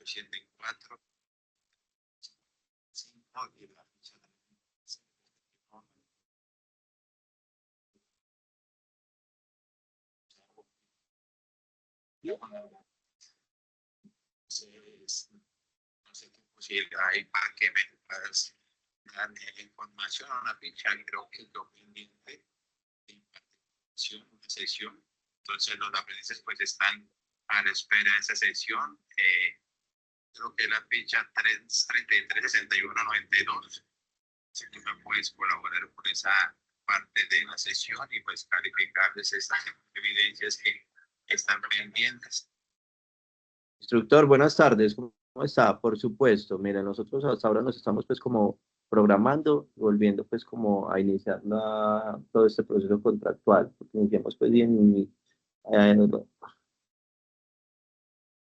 874, 5 y la ficha de no sé qué posibilidad hay para que me puedas dar información a una ficha. Creo que es lo pendiente de impartición, una sesión. Entonces los aprendices pues están a la espera de esa sesión. Creo que la ficha 336192. Si tú me puedes colaborar con esa parte de la sesión y pues calificarles estas evidencias que están pendientes. Instructor, buenas tardes, ¿cómo está? Por supuesto, mira, nosotros hasta ahora nos estamos pues como programando, volviendo pues como a iniciar todo este proceso contractual, porque iniciamos pues bien, eh,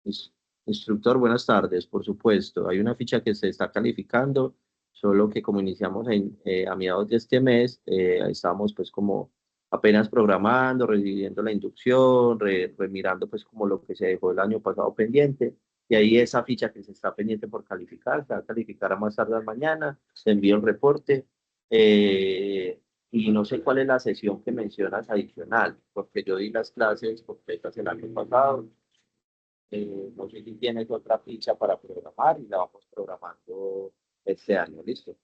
ins- instructor, buenas tardes, por supuesto, hay una ficha que se está calificando, solo que como iniciamos a mediados de este mes, estamos pues como apenas programando, reviviendo la inducción, remirando pues como lo que se dejó el año pasado pendiente. Y ahí esa ficha que se está pendiente por calificar, se va a calificar a más tardar mañana, se envía el reporte. Y no sé cuál es la sesión que mencionas adicional, porque yo di las clases completas el año pasado. No sé si tienes otra ficha para programar y la vamos programando este año, ¿listo?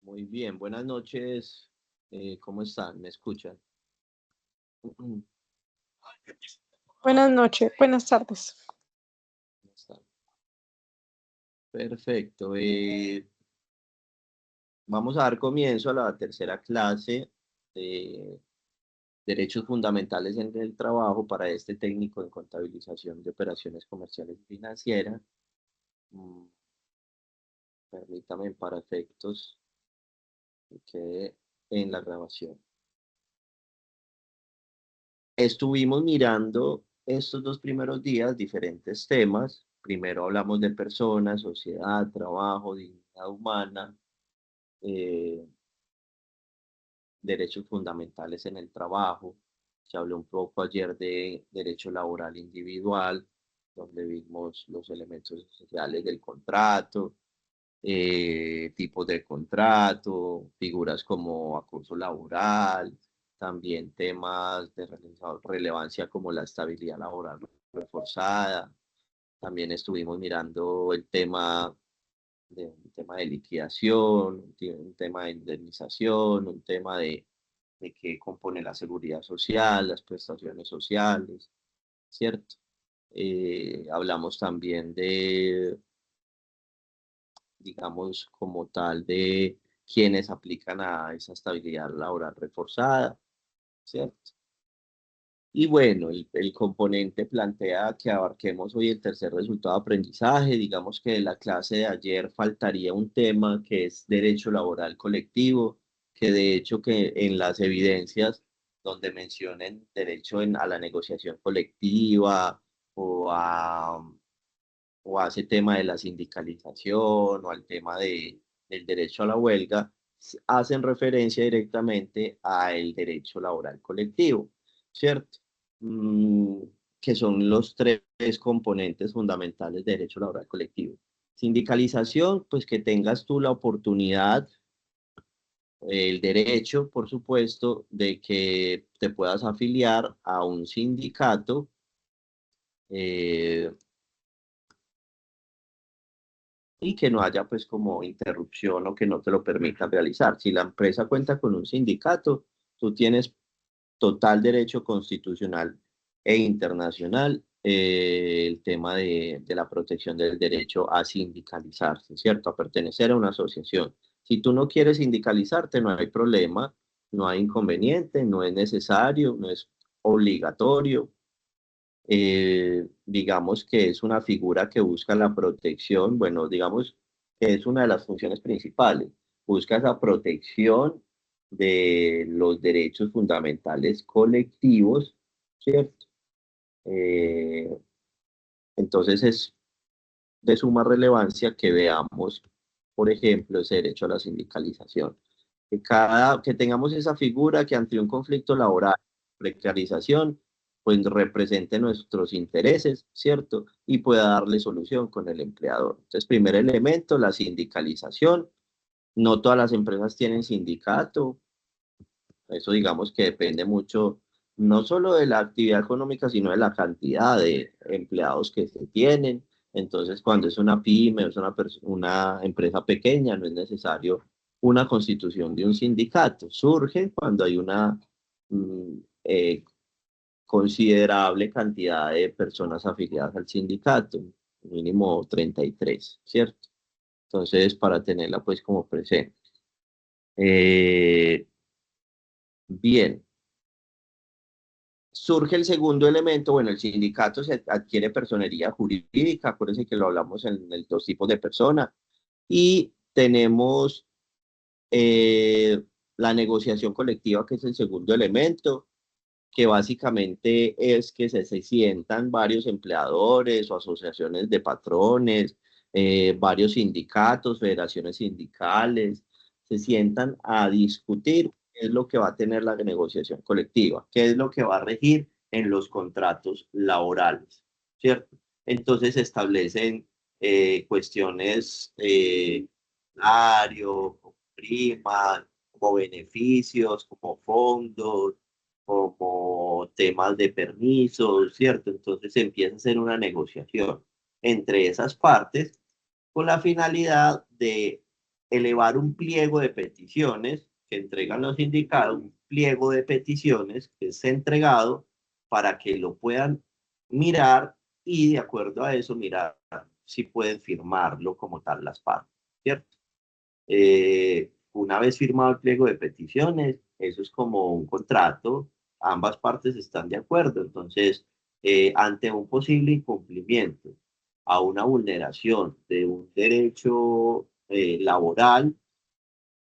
Muy bien, buenas noches. ¿Cómo están? ¿Me escuchan? Buenas noches, buenas tardes. Están. Perfecto. Vamos a dar comienzo a la tercera clase de Derechos Fundamentales en el Trabajo para este técnico en contabilización de operaciones comerciales y financieras. Mm, Permítame para efectos que quede en la grabación. Estuvimos mirando estos 2 primeros días diferentes temas. Primero hablamos de personas, sociedad, trabajo, dignidad humana, eh, derechos fundamentales en el trabajo. Se habló un poco ayer de derecho laboral individual, donde vimos los elementos esenciales del contrato, tipos de contrato, figuras como acoso laboral, también temas de relevancia como la estabilidad laboral reforzada. También estuvimos mirando un tema de liquidación, un tema de indemnización, un tema de qué compone la seguridad social, las prestaciones sociales, ¿cierto? Hablamos también de, digamos, como tal, de quienes aplican a esa estabilidad laboral reforzada, ¿cierto? Y bueno, el componente plantea que abarquemos hoy el tercer resultado de aprendizaje. Digamos que de la clase de ayer faltaría un tema que es derecho laboral colectivo, que de hecho que en las evidencias donde mencionen derecho a la negociación colectiva o o a ese tema de la sindicalización o al tema del derecho a la huelga, hacen referencia directamente al derecho laboral colectivo, ¿cierto? Mm, que son los tres componentes fundamentales del derecho laboral colectivo. Sindicalización, pues que tengas tú la oportunidad, el derecho, por supuesto, de que te puedas afiliar a un sindicato eh, y que no haya pues como interrupción o que no te lo permita realizar. Si la empresa cuenta con un sindicato, tú tienes total derecho constitucional e internacional el tema de la protección del derecho a sindicalizarse, ¿cierto? A pertenecer a una asociación. Si tú no quieres sindicalizarte, no hay problema, no hay inconveniente, no es necesario, no es obligatorio. Digamos que es una figura que busca la protección, bueno, digamos que es una de las funciones principales, busca esa protección de los derechos fundamentales colectivos, ¿cierto? Eh, entonces es de suma relevancia que veamos, por ejemplo, ese derecho a la sindicalización. Que tengamos esa figura que ante un conflicto laboral, precarización, pues represente nuestros intereses, ¿cierto? Y pueda darle solución con el empleador. Entonces, primer elemento, la sindicalización. No todas las empresas tienen sindicato. Eso digamos que depende mucho, no solo de la actividad económica, sino de la cantidad de empleados que se tienen. Entonces, cuando es una pyme, es una empresa pequeña, no es necesario una constitución de un sindicato. Surge cuando hay una mm, eh, considerable cantidad de personas afiliadas al sindicato, mínimo 33, ¿cierto? Entonces, para tenerla pues como presente. Eh, bien. Surge el segundo elemento, bueno, el sindicato se adquiere personería jurídica, acuérdense que lo hablamos en el 2 tipos de persona, y tenemos eh, la negociación colectiva, que es el segundo elemento, que básicamente es que se sientan varios empleadores o asociaciones de patrones, varios sindicatos, federaciones sindicales, se sientan a discutir qué es lo que va a tener la negociación colectiva, qué es lo que va a regir en los contratos laborales, ¿cierto? Entonces se establecen cuestiones, salario, como prima, como beneficios, como fondos, como temas de permisos, ¿cierto? Entonces se empieza a hacer una negociación entre esas partes con la finalidad de elevar un pliego de peticiones que entregan los sindicatos, un pliego de peticiones que es entregado para que lo puedan mirar y de acuerdo a eso mirar si pueden firmarlo como tal las partes, ¿cierto? Una vez firmado el pliego de peticiones, eso es como un contrato, ambas partes están de acuerdo, entonces, ante un posible incumplimiento, a una vulneración de un derecho laboral,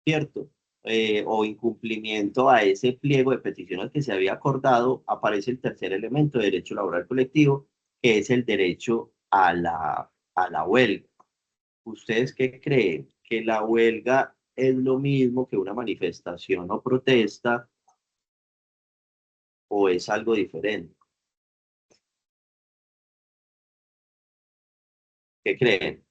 ¿cierto? O incumplimiento a ese pliego de peticiones que se había acordado, aparece el tercer elemento de derecho laboral colectivo, que es el derecho a la huelga. ¿Ustedes qué creen? ¿Que la huelga es lo mismo que una manifestación o protesta o es algo diferente? ¿Qué creen?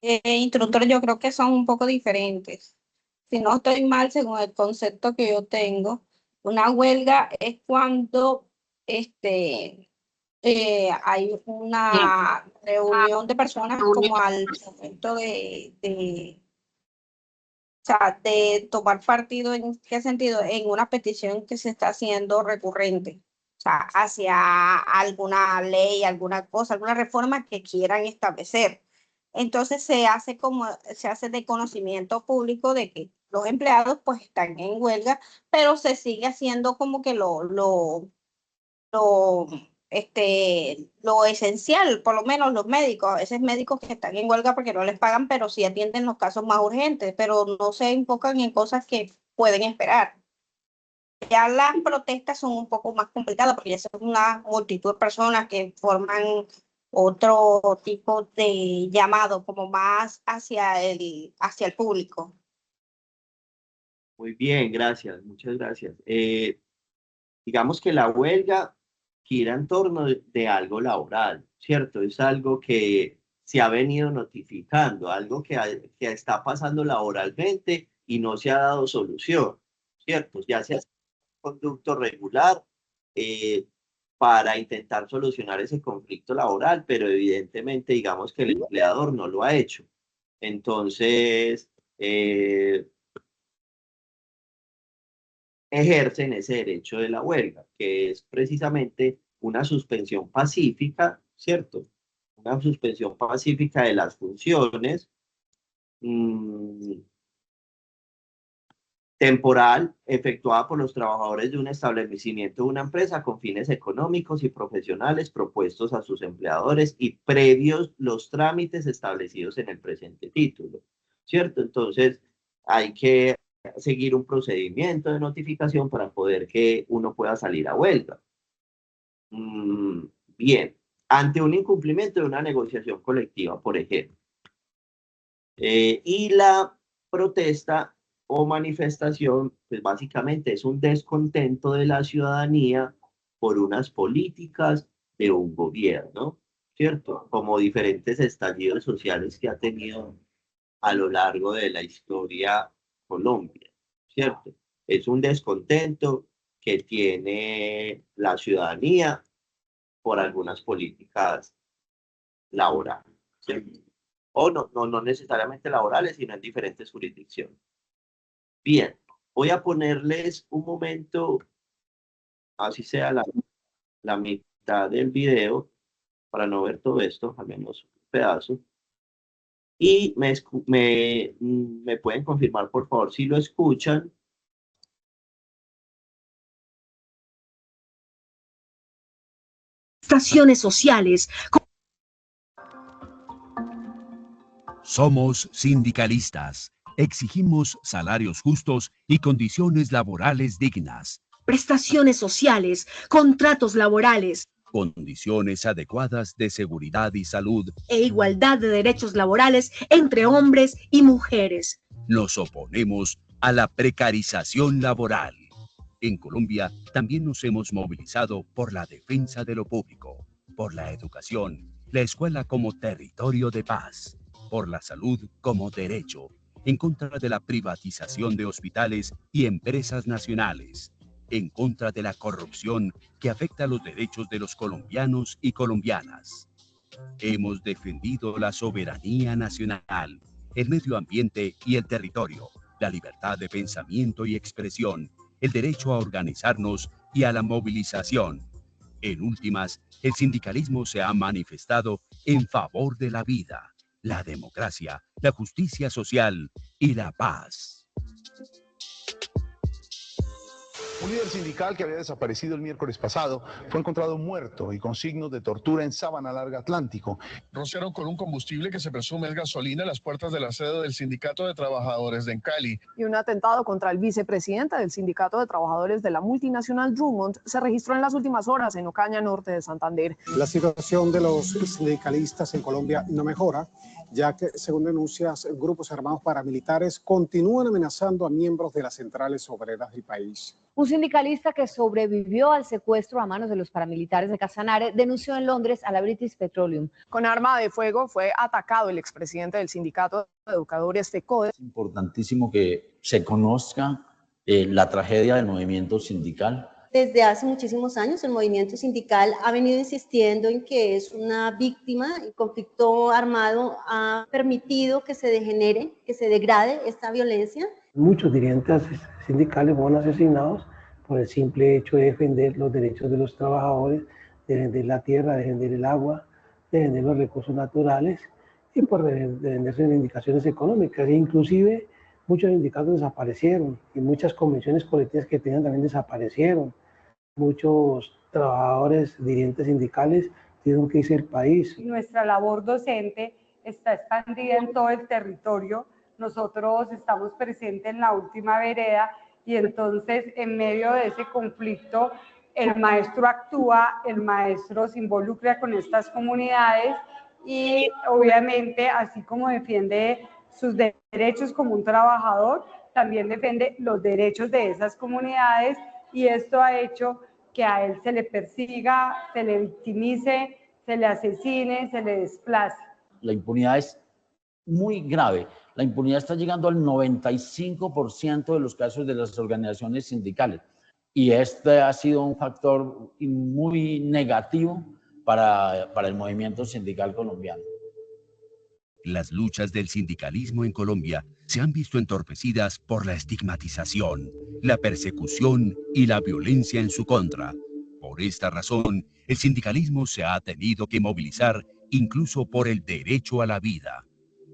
Instructor, yo creo que son un poco diferentes. Si no estoy mal, según el concepto que yo tengo, una huelga es cuando hay una reunión de personas como al momento o sea, de tomar partido. ¿En qué sentido? En una petición que se está haciendo recurrente, o sea, hacia alguna ley, alguna cosa, alguna reforma que quieran establecer. Entonces se hace de conocimiento público de que los empleados pues están en huelga, pero se sigue haciendo como que lo, lo esencial, por lo menos los médicos, a veces médicos que están en huelga porque no les pagan, pero sí atienden los casos más urgentes, pero no se enfocan en cosas que pueden esperar. Ya las protestas son un poco más complicadas porque ya son una multitud de personas que forman otro tipo de llamado, como más hacia el público. Muy bien, gracias, muchas gracias. Digamos que la huelga gira en torno de algo laboral, ¿cierto? Es algo que se ha venido notificando, algo que está pasando laboralmente y no se ha dado solución, ¿cierto? Ya se hace un conducto regular eh, para intentar solucionar ese conflicto laboral, pero evidentemente digamos que el empleador no lo ha hecho. Entonces, ejercen ese derecho de la huelga, que es precisamente una suspensión pacífica, ¿cierto? Una suspensión pacífica de las funciones temporal efectuada por los trabajadores de un establecimiento de una empresa con fines económicos y profesionales propuestos a sus empleadores y previos los trámites establecidos en el presente título, ¿cierto? Entonces, hay que seguir un procedimiento de notificación para poder que uno pueda salir a huelga. Bien, ante un incumplimiento de una negociación colectiva, por ejemplo, y la protesta o manifestación, pues básicamente es un descontento de la ciudadanía por unas políticas de un gobierno, ¿cierto? Como diferentes estallidos sociales que ha tenido a lo largo de la historia Colombia, ¿cierto? Es un descontento que tiene la ciudadanía por algunas políticas laborales, ¿cierto? O no necesariamente laborales, sino en diferentes jurisdicciones. Bien, voy a ponerles un momento, así sea la mitad del video, para no ver todo esto, al menos un pedazo. Y me pueden confirmar, por favor, si lo escuchan. Prestaciones sociales. Somos sindicalistas. Exigimos salarios justos y condiciones laborales dignas. Prestaciones sociales, contratos laborales. Condiciones adecuadas de seguridad y salud. E igualdad de derechos laborales entre hombres y mujeres. Nos oponemos a la precarización laboral. En Colombia también nos hemos movilizado por la defensa de lo público, por la educación, la escuela como territorio de paz, por la salud como derecho, en contra de la privatización de hospitales y empresas nacionales. en contra de la corrupción que afecta los derechos de los colombianos y colombianas. Hemos defendido la soberanía nacional, el medio ambiente y el territorio, la libertad de pensamiento y expresión, el derecho a organizarnos y a la movilización. En últimas, el sindicalismo se ha manifestado en favor de la vida, la democracia, la justicia social y la paz. Un líder sindical que había desaparecido el miércoles pasado fue encontrado muerto y con signos de tortura en Sabana Larga, Atlántico. Rociaron con un combustible que se presume es gasolina a las puertas de la sede del Sindicato de Trabajadores de Cali. Y un atentado contra el vicepresidente del Sindicato de Trabajadores de la multinacional Drummond se registró en las últimas horas en Ocaña, norte de Santander. La situación de los sindicalistas en Colombia no mejora, ya que, según denuncias, grupos armados paramilitares continúan amenazando a miembros de las centrales obreras del país. Un sindicalista que sobrevivió al secuestro a manos de los paramilitares de Casanare denunció en Londres a la British Petroleum. Con arma de fuego fue atacado el expresidente del Sindicato de Educadores FECODE. Es importantísimo que se conozca la tragedia del movimiento sindical. Desde hace muchísimos años el movimiento sindical ha venido insistiendo en que es una víctima. El conflicto armado ha permitido que se degenere, que se degrade esta violencia. Muchos dirigentes sindicales fueron asesinados por el simple hecho de defender los derechos de los trabajadores, de defender la tierra, de defender el agua, de defender los recursos naturales y por defender sus reivindicaciones económicas. E inclusive muchos sindicatos desaparecieron y muchas convenciones colectivas que tenían también desaparecieron. Muchos trabajadores, dirigentes sindicales tuvieron que irse del país. Nuestra labor docente está expandida en todo el territorio. Nosotros estamos presentes en la última vereda y entonces en medio de ese conflicto el maestro actúa, el maestro se involucra con estas comunidades y obviamente así como defiende sus derechos como un trabajador, también defiende los derechos de esas comunidades y esto ha hecho que a él se le persiga, se le victimice, se le asesine, se le desplace. La impunidad es muy grave. La impunidad está llegando al 95% de los casos de las organizaciones sindicales. Y este ha sido un factor muy negativo para el movimiento sindical colombiano. Las luchas del sindicalismo en Colombia se han visto entorpecidas por la estigmatización, la persecución y la violencia en su contra. Por esta razón, el sindicalismo se ha tenido que movilizar incluso por el derecho a la vida.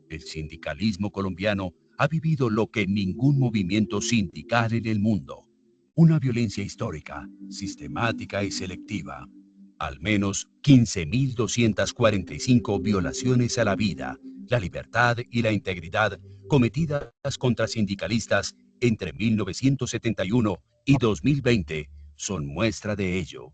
El sindicalismo colombiano ha vivido lo que ningún movimiento sindical en el mundo. Una violencia histórica, sistemática y selectiva. Al menos 15.245 violaciones a la vida, la libertad y la integridad cometidas contra sindicalistas entre 1971 y 2020 son muestra de ello,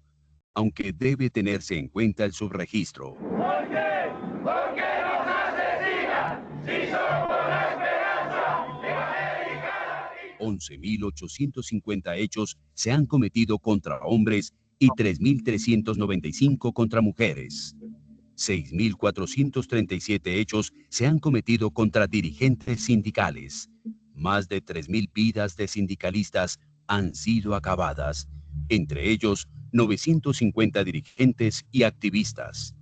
aunque debe tenerse en cuenta el subregistro. ¿Por qué? ¿Por qué nos asesinan? Si solo por la esperanza de América Latina. 11.850 hechos se han cometido contra hombres y 3.395 contra mujeres. 6.437 hechos se han cometido contra dirigentes sindicales. Más de 3.000 vidas de sindicalistas han sido acabadas, entre ellos 950 dirigentes y activistas.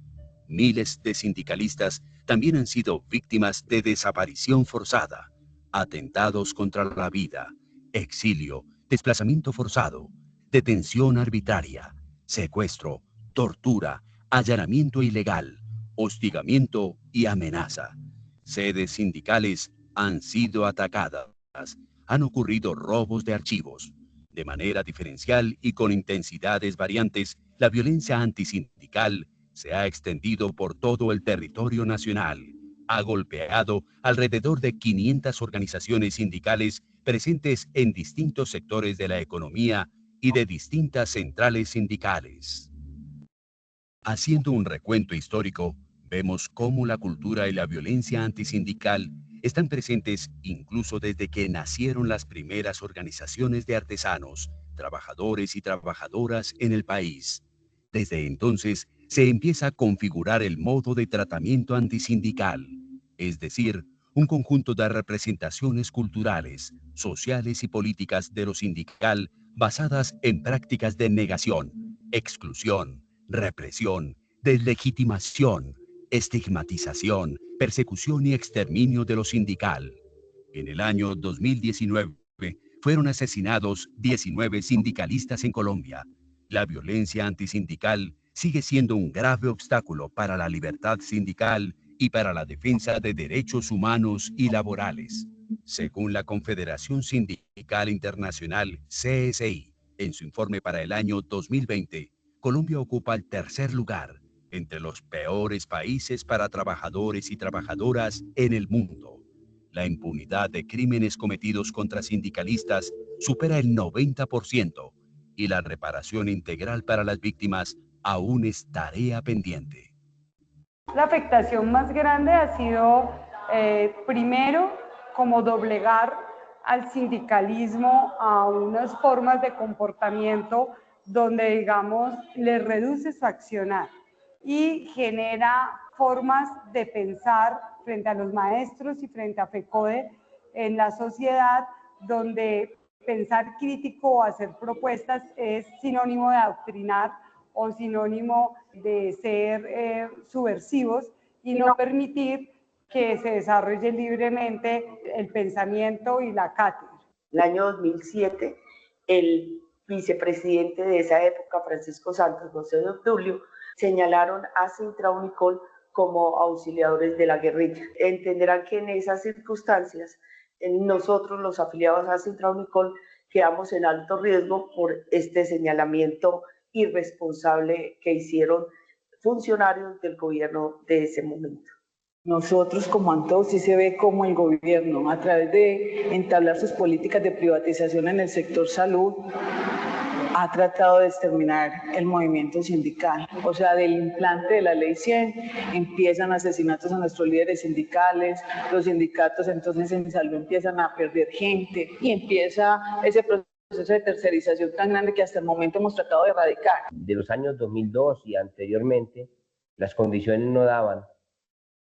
Miles de sindicalistas también han sido víctimas de desaparición forzada, atentados contra la vida, exilio, desplazamiento forzado, detención arbitraria, secuestro, tortura, allanamiento ilegal, hostigamiento y amenaza. Sedes sindicales han sido atacadas. Han ocurrido robos de archivos. De manera diferencial y con intensidades variantes, la violencia antisindical se ha extendido por todo el territorio nacional. Ha golpeado alrededor de 500 organizaciones sindicales presentes en distintos sectores de la economía y de distintas centrales sindicales. Haciendo un recuento histórico, vemos cómo la cultura y la violencia antisindical están presentes incluso desde que nacieron las primeras organizaciones de artesanos, trabajadores y trabajadoras en el país. Desde entonces, se empieza a configurar el modo de tratamiento antisindical, es decir, un conjunto de representaciones culturales, sociales y políticas de lo sindical basadas en prácticas de negación, exclusión, represión, deslegitimación, estigmatización, persecución y exterminio de lo sindical. En el año 2019 fueron asesinados 19 sindicalistas en Colombia. La violencia antisindical sigue siendo un grave obstáculo para la libertad sindical y para la defensa de derechos humanos y laborales. Según la Confederación Sindical Internacional, CSI, en su informe para el año 2020, Colombia ocupa el tercer lugar entre los peores países para trabajadores y trabajadoras en el mundo. La impunidad de crímenes cometidos contra sindicalistas supera el 90% y la reparación integral para las víctimas aún es tarea pendiente. La afectación más grande ha sido, primero, como doblegar al sindicalismo a unas formas de comportamiento donde, digamos, le reduce su accionar y genera formas de pensar frente a los maestros y frente a FECODE en la sociedad, donde pensar crítico o hacer propuestas es sinónimo de adoctrinar o sinónimo de ser subversivos y no permitir que se desarrolle libremente el pensamiento y la cátedra. El año 2007, el vicepresidente de esa época, Francisco Santos, José de Obdulio, señalaron a Sintra Unicol como auxiliadores de la guerrilla. Entenderán que en esas circunstancias, nosotros los afiliados a Sintra Unicol quedamos en alto riesgo por este señalamiento irresponsable que hicieron funcionarios del gobierno de ese momento. Nosotros como ANTO sí se ve como el gobierno, a través de entablar sus políticas de privatización en el sector salud, ha tratado de exterminar el movimiento sindical. O sea, del implante de la Ley 100 empiezan asesinatos a nuestros líderes sindicales, los sindicatos entonces en salud empiezan a perder gente y empieza ese proceso de tercerización tan grande que hasta el momento hemos tratado de erradicar. De los años 2002 y anteriormente, las condiciones no daban,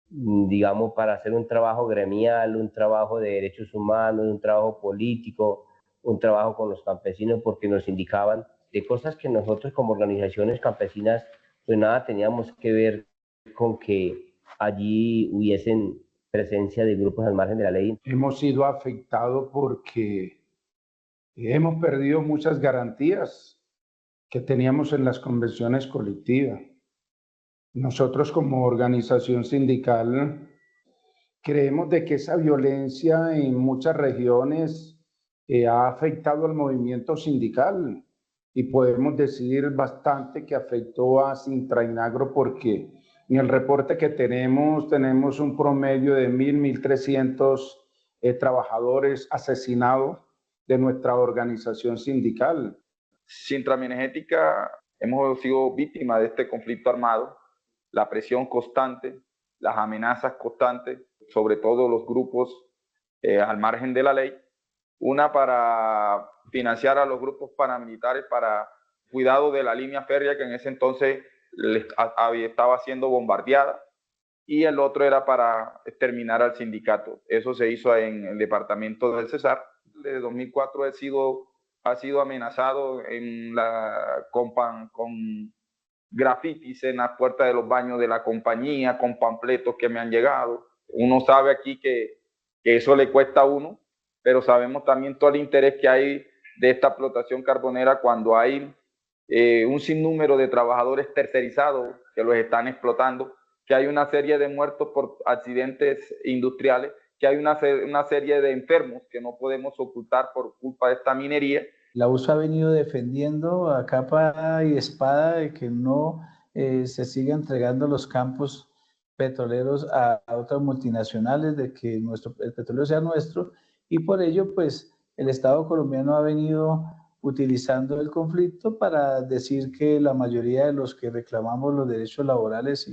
digamos, para hacer un trabajo gremial, un trabajo de derechos humanos, un trabajo político, un trabajo con los campesinos, porque nos indicaban de cosas que nosotros como organizaciones campesinas pues nada teníamos que ver con que allí hubiesen presencia de grupos al margen de la ley. Hemos sido afectados porque hemos perdido muchas garantías que teníamos en las convenciones colectivas. Nosotros como organización sindical creemos de que esa violencia en muchas regiones ha afectado al movimiento sindical y podemos decir bastante que afectó a Sintra Inagro porque en el reporte que tenemos un promedio de 1.300 trabajadores asesinados de nuestra organización sindical. Sintra Minegética hemos sido víctimas de este conflicto armado, la presión constante, las amenazas constantes, sobre todo los grupos al margen de la ley. Una para financiar a los grupos paramilitares para cuidado de la línea férrea que en ese entonces estaba siendo bombardeada, y el otro era para exterminar al sindicato. Eso se hizo en el departamento del Cesar. Desde 2004 ha sido amenazado con grafitis en la puerta de los baños de la compañía, con panfletos que me han llegado. Uno sabe aquí que eso le cuesta a uno, pero sabemos también todo el interés que hay de esta explotación carbonera cuando hay un sinnúmero de trabajadores tercerizados que los están explotando, que hay una serie de muertos por accidentes industriales, que hay una serie de enfermos que no podemos ocultar por culpa de esta minería. La USO ha venido defendiendo a capa y espada de que no se siga entregando los campos petroleros a otras multinacionales, de que el petróleo sea nuestro, y por ello pues el Estado colombiano ha venido utilizando el conflicto para decir que la mayoría de los que reclamamos los derechos laborales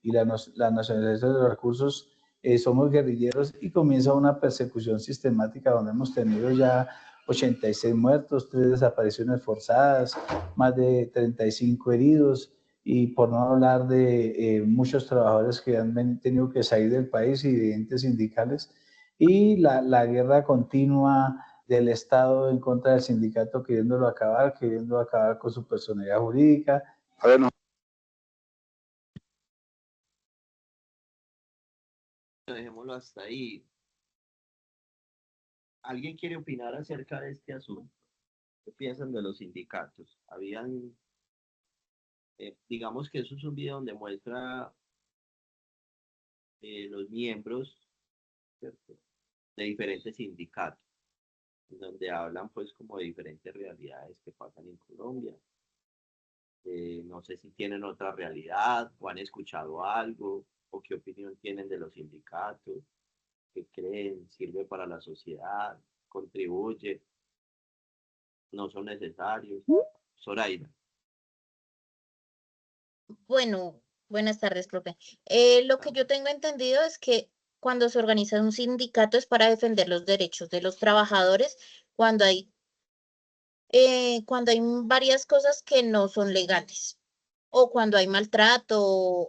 y la nacionalización de los recursos somos guerrilleros, y comienza una persecución sistemática donde hemos tenido ya 86 muertos, 3 desapariciones forzadas, más de 35 heridos, y por no hablar de muchos trabajadores que han tenido que salir del país y de entes sindicales, y la guerra continua del Estado en contra del sindicato, queriendo acabar con su personalidad jurídica. A ver, no. Dejémoslo hasta ahí. ¿Alguien quiere opinar acerca de este asunto? ¿Qué piensan de los sindicatos? Digamos que eso es un video donde muestra los miembros, ¿cierto?, de diferentes sindicatos, donde hablan pues como de diferentes realidades que pasan en Colombia. No sé si tienen otra realidad o han escuchado algo o qué opinión tienen de los sindicatos, qué creen, sirve para la sociedad, contribuye, no son necesarios. Zoraida. Bueno, buenas tardes, profe. Lo que yo tengo entendido es que cuando se organiza un sindicato es para defender los derechos de los trabajadores cuando hay varias cosas que no son legales o cuando hay maltrato,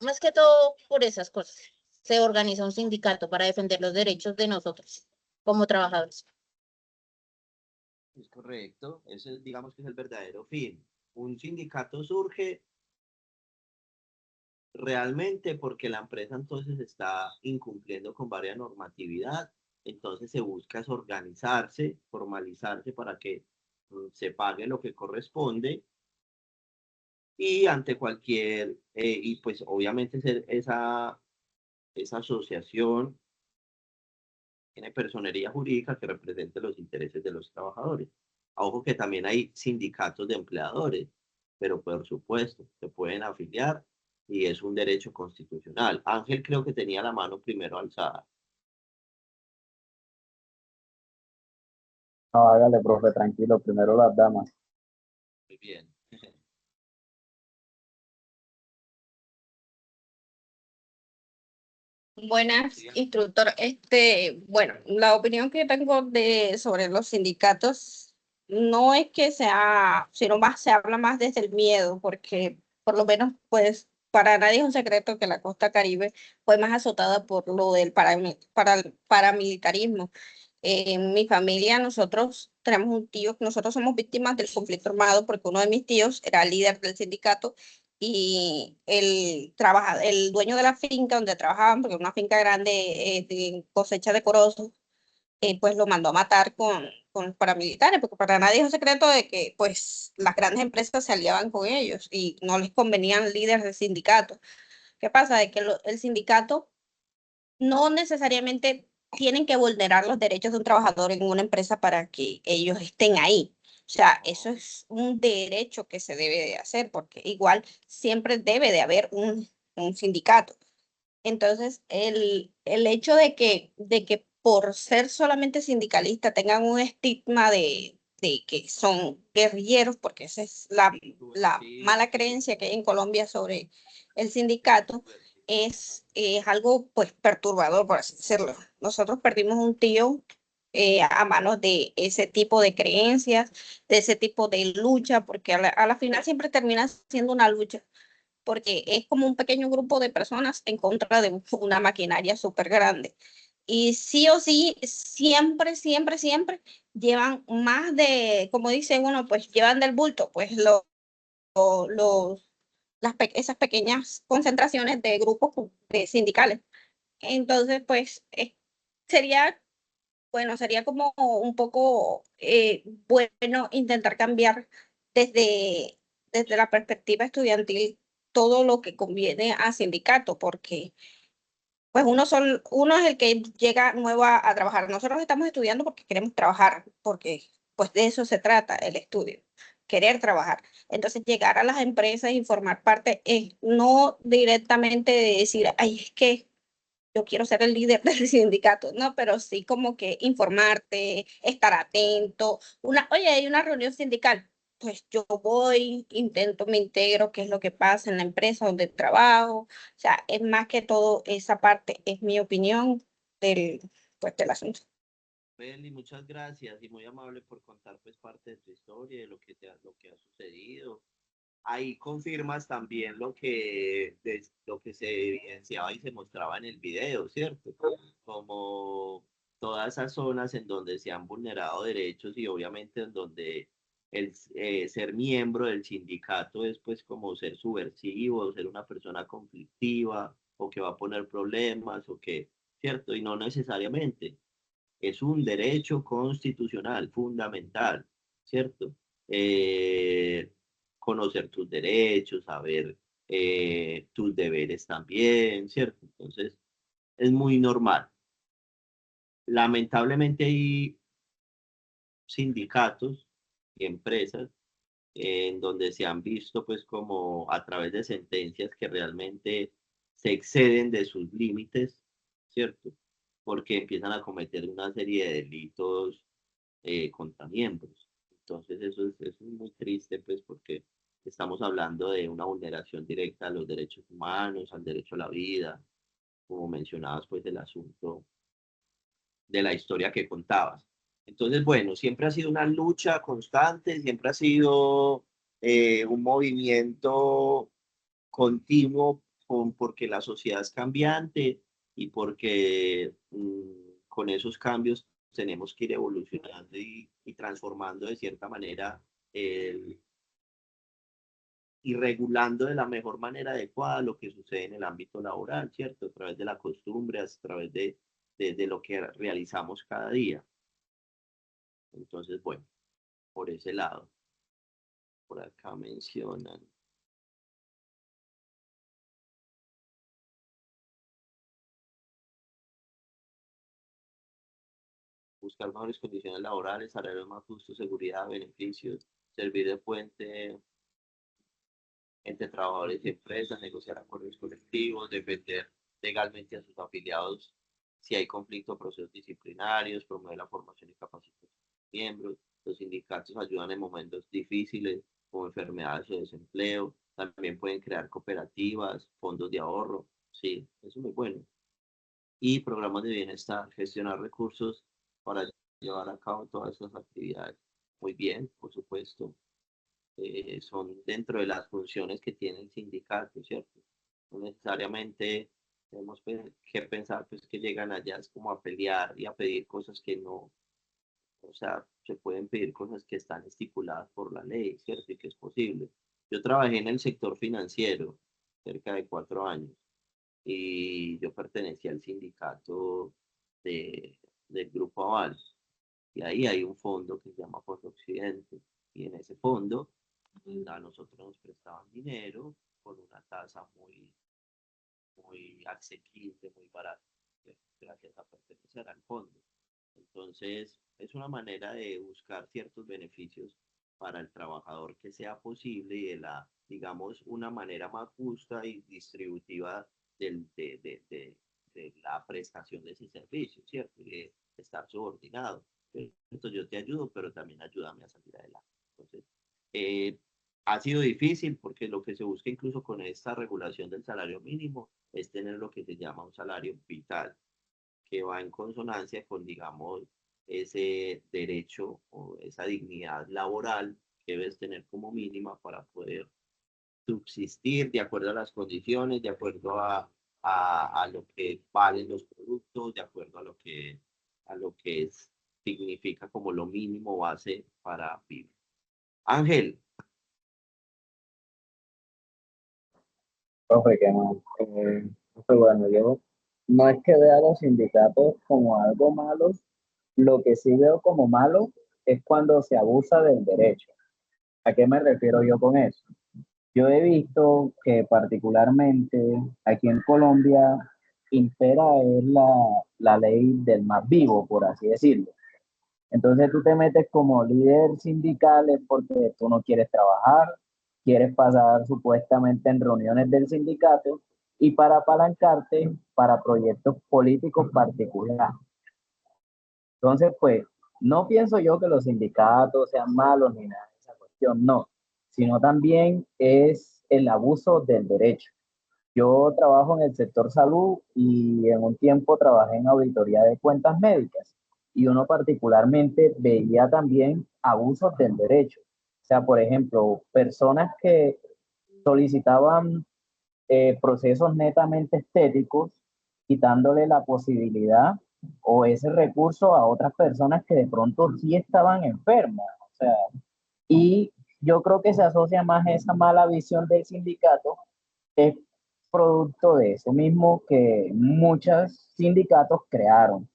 más que todo por esas cosas. Se organiza un sindicato para defender los derechos de nosotros como trabajadores. Es correcto, ese digamos que es el verdadero fin. Un sindicato surge realmente porque la empresa entonces está incumpliendo con varias normatividad, entonces se busca es organizarse, formalizarse para que se pague lo que corresponde y ante cualquier, y pues obviamente esa asociación tiene personería jurídica que represente los intereses de los trabajadores. Ojo que también hay sindicatos de empleadores, pero por supuesto se pueden afiliar y es un derecho constitucional. Ángel creo que tenía la mano primero alzada. No, hágale, profe, tranquilo, primero las damas. Muy bien. Buenas, instructor. Bueno, la opinión que tengo sobre los sindicatos no es que sea, sino más se habla más desde el miedo, porque por lo menos, pues, para nadie es un secreto que la costa Caribe fue más azotada por lo del paramilitarismo. En mi familia, nosotros tenemos un tío, nosotros somos víctimas del conflicto armado porque uno de mis tíos era líder del sindicato y el dueño de la finca donde trabajaban, porque era una finca grande de cosecha de corozo, pues lo mandó a matar con los paramilitares, porque para nadie es un secreto de que pues las grandes empresas se aliaban con ellos y no les convenían líderes del sindicato. ¿Qué pasa? De que el sindicato no necesariamente tienen que vulnerar los derechos de un trabajador en una empresa para que ellos estén ahí. O sea, eso es un derecho que se debe de hacer, porque igual siempre debe de haber un sindicato. Entonces, el hecho de que por ser solamente sindicalista tengan un estigma de que son guerrilleros, porque esa es la mala creencia que hay en Colombia sobre el sindicato, es algo pues perturbador, por así decirlo. Nosotros perdimos un tío a manos de ese tipo de creencias, de ese tipo de lucha, porque a la final siempre termina siendo una lucha, porque es como un pequeño grupo de personas en contra de una maquinaria súper grande. Y sí o sí, siempre, siempre, siempre llevan más de, como dice uno, pues llevan del bulto, pues esas pequeñas concentraciones de grupos de sindicales. Entonces, pues sería, bueno, sería como un poco bueno intentar cambiar desde, desde la perspectiva estudiantil todo lo que conviene a sindicato, porque pues uno es el que llega nuevo a trabajar. Nosotros estamos estudiando porque queremos trabajar, porque pues de eso se trata el estudio, querer trabajar. Entonces llegar a las empresas y formar parte es no directamente de decir, ay, es que yo quiero ser el líder del sindicato, no, pero sí como que informarte, estar atento. Oye, hay una reunión sindical, pues yo voy, intento, me integro, qué es lo que pasa en la empresa donde trabajo. O sea, es más que todo esa parte, es mi opinión del asunto. Beli, muchas gracias y muy amable por contar pues parte de tu historia, de lo que ha sucedido. Ahí confirmas también lo que se evidenciaba y se mostraba en el video, ¿cierto? Como todas esas zonas en donde se han vulnerado derechos y obviamente en donde el ser miembro del sindicato es pues como ser subversivo, ser una persona conflictiva o que va a poner problemas o que, ¿cierto? Y no necesariamente. Es un derecho constitucional fundamental, ¿cierto? Conocer tus derechos, saber tus deberes también, ¿cierto? Entonces, es muy normal. Lamentablemente hay sindicatos y empresas en donde se han visto pues como a través de sentencias que realmente se exceden de sus límites, ¿cierto? Porque empiezan a cometer una serie de delitos contra miembros. Entonces eso es muy triste pues porque estamos hablando de una vulneración directa a los derechos humanos, al derecho a la vida, como mencionabas pues del asunto de la historia que contabas. Entonces, bueno, siempre ha sido una lucha constante, siempre ha sido un movimiento continuo porque la sociedad es cambiante y porque con esos cambios tenemos que ir evolucionando y transformando de cierta manera y regulando de la mejor manera adecuada lo que sucede en el ámbito laboral, ¿cierto? A través de la costumbre, a través de lo que realizamos cada día. Entonces, bueno, por ese lado. Por acá mencionan. Buscar mejores condiciones laborales, salarios más justos, seguridad, beneficios, servir de puente entre trabajadores y empresas, negociar acuerdos colectivos, defender legalmente a sus afiliados si hay conflicto, procesos disciplinarios, promover la formación y capacitación de miembros. Los sindicatos ayudan en momentos difíciles como enfermedades o desempleo. También pueden crear cooperativas, fondos de ahorro. Sí, eso es muy bueno. Y programas de bienestar, gestionar recursos para llevar a cabo todas esas actividades. Muy bien, por supuesto. Son dentro de las funciones que tiene el sindicato, ¿cierto? No necesariamente tenemos que pensar pues, que llegan allá es como a pelear y a pedir cosas que no, o sea, se pueden pedir cosas que están estipuladas por la ley, ¿cierto? Y que es posible. Yo trabajé en el sector financiero cerca de 4 años y yo pertenecía al sindicato del Grupo Aval. Y ahí hay un fondo que se llama Fondo Occidente. Y en ese fondo a nosotros nos prestaban dinero con una tasa muy asequible, muy barata, gracias a pertenecer al fondo. Entonces, es una manera de buscar ciertos beneficios para el trabajador que sea posible y de digamos, una manera más justa y distributiva de la prestación de ese servicio, ¿cierto? Y de estar subordinado. Entonces, yo te ayudo, pero también ayúdame a salir adelante. Entonces, ha sido difícil porque lo que se busca incluso con esta regulación del salario mínimo es tener lo que se llama un salario vital, que va en consonancia con, digamos, ese derecho o esa dignidad laboral que debes tener como mínima para poder subsistir de acuerdo a las condiciones, de acuerdo a lo que valen los productos, de acuerdo a lo que significa como lo mínimo base para vivir. Ángel. Profe, ¿qué más? Pues bueno, yo no es que vea a los sindicatos como algo malo, lo que sí veo como malo es cuando se abusa del derecho. ¿A qué me refiero yo con eso? Yo he visto que particularmente aquí en Colombia impera es la ley del más vivo, por así decirlo. Entonces tú te metes como líder sindical es porque tú no quieres trabajar, quieres pasar supuestamente en reuniones del sindicato y para apalancarte para proyectos políticos particulares. Entonces, pues, no pienso yo que los sindicatos sean malos ni nada de esa cuestión, no, sino también es el abuso del derecho. Yo trabajo en el sector salud y en un tiempo trabajé en auditoría de cuentas médicas y uno particularmente veía también abusos del derecho. O sea, por ejemplo, personas que solicitaban procesos netamente estéticos, quitándole la posibilidad o ese recurso a otras personas que de pronto sí estaban enfermas. O sea, y yo creo que se asocia más esa mala visión del sindicato, es producto de eso mismo que muchos sindicatos crearon,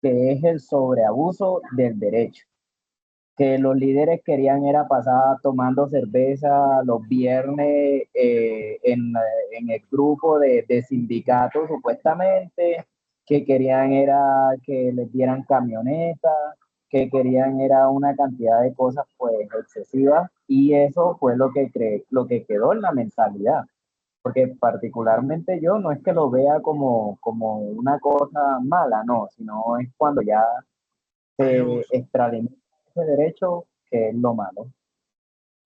que es el sobreabuso del derecho, que los líderes querían era pasar tomando cerveza los viernes en el grupo de sindicatos supuestamente, que querían era que les dieran camionetas, que querían era una cantidad de cosas pues excesivas, y eso fue lo que quedó en la mentalidad. Porque particularmente yo no es que lo vea como una cosa mala, no, sino es cuando ya se extralimita ese derecho, que es lo malo.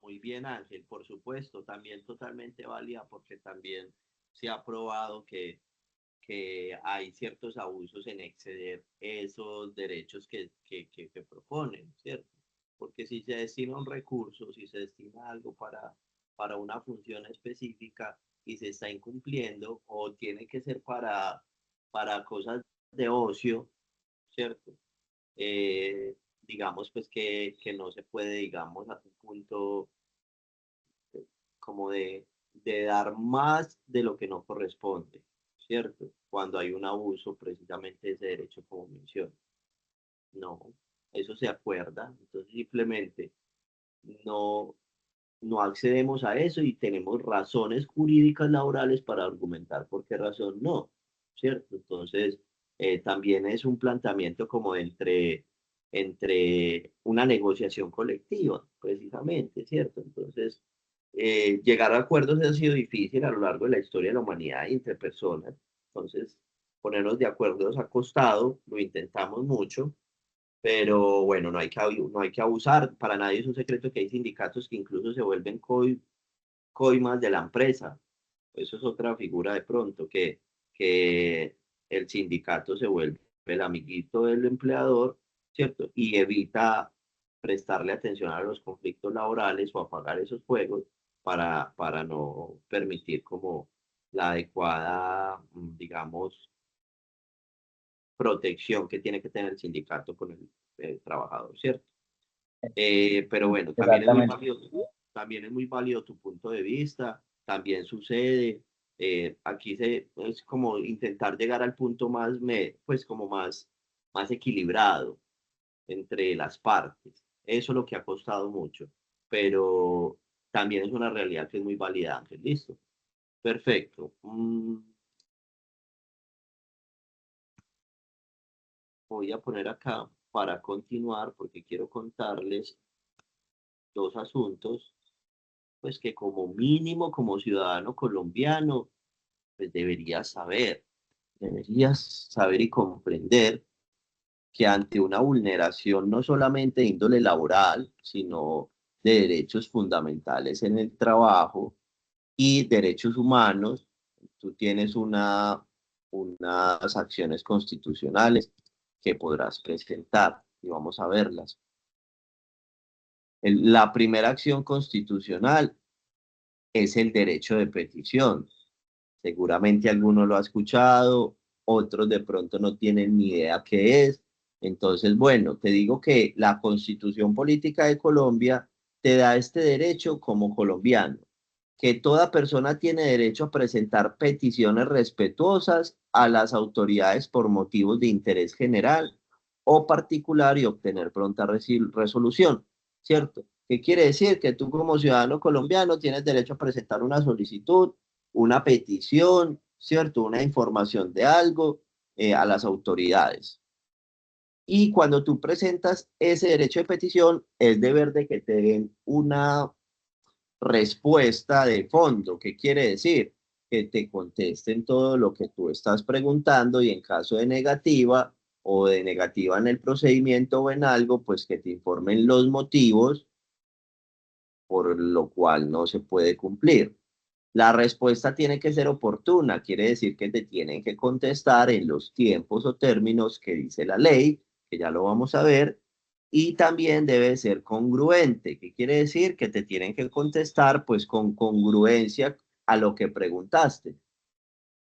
Muy bien, Ángel, por supuesto, también totalmente válida porque también se ha probado que hay ciertos abusos en exceder esos derechos que proponen, ¿cierto? Porque si se destina un recurso, si se destina algo para una función específica y se está incumpliendo o tiene que ser para cosas de ocio, ¿cierto? Digamos pues que no se puede, digamos, a un punto como de dar más de lo que no corresponde, ¿cierto? Cuando hay un abuso precisamente de ese derecho como menciono. No, eso se acuerda, entonces simplemente no, no accedemos a eso y tenemos razones jurídicas laborales para argumentar por qué razón no, ¿cierto? Entonces, también es un planteamiento como entre una negociación colectiva, precisamente, ¿cierto? Entonces, llegar a acuerdos ha sido difícil a lo largo de la historia de la humanidad entre personas. Entonces, ponernos de acuerdo nos ha costado, lo intentamos mucho, pero bueno, no hay que abusar. Para nadie es un secreto que hay sindicatos que incluso se vuelven coimas de la empresa. Eso es otra figura de pronto, que el sindicato se vuelve el amiguito del empleador, ¿cierto? Y evita prestarle atención a los conflictos laborales o apagar esos fuegos para no permitir como la adecuada, digamos, protección que tiene que tener el sindicato con el trabajador, ¿cierto? Pero bueno, Exactamente. también es muy válido tu punto de vista, también sucede. Aquí es como intentar llegar al punto pues como más equilibrado entre las partes. Eso es lo que ha costado mucho, pero también es una realidad que es muy válida, Ángel. Listo. Perfecto. Voy a poner acá para continuar porque quiero contarles dos asuntos, pues que como mínimo, como ciudadano colombiano, pues deberías saber y comprender que ante una vulneración no solamente de índole laboral, sino de derechos fundamentales en el trabajo y derechos humanos, tú tienes unas acciones constitucionales que podrás presentar y vamos a verlas. La primera acción constitucional es el derecho de petición. Seguramente alguno lo ha escuchado, otros de pronto no tienen ni idea qué es. Entonces, bueno, te digo que la Constitución Política de Colombia te da este derecho como colombiano, que toda persona tiene derecho a presentar peticiones respetuosas a las autoridades por motivos de interés general o particular y obtener pronta resolución, ¿cierto? ¿Qué quiere decir? Que tú como ciudadano colombiano tienes derecho a presentar una solicitud, una petición, ¿cierto? Una información de algo a las autoridades. Y cuando tú presentas ese derecho de petición, es deber de que te den una respuesta de fondo. ¿Qué quiere decir? Que te contesten todo lo que tú estás preguntando y en caso de negativa o de negativa en el procedimiento o en algo, pues que te informen los motivos por lo cual no se puede cumplir. La respuesta tiene que ser oportuna, quiere decir que te tienen que contestar en los tiempos o términos que dice la ley, que ya lo vamos a ver, y también debe ser congruente, que quiere decir que te tienen que contestar pues con congruencia a lo que preguntaste.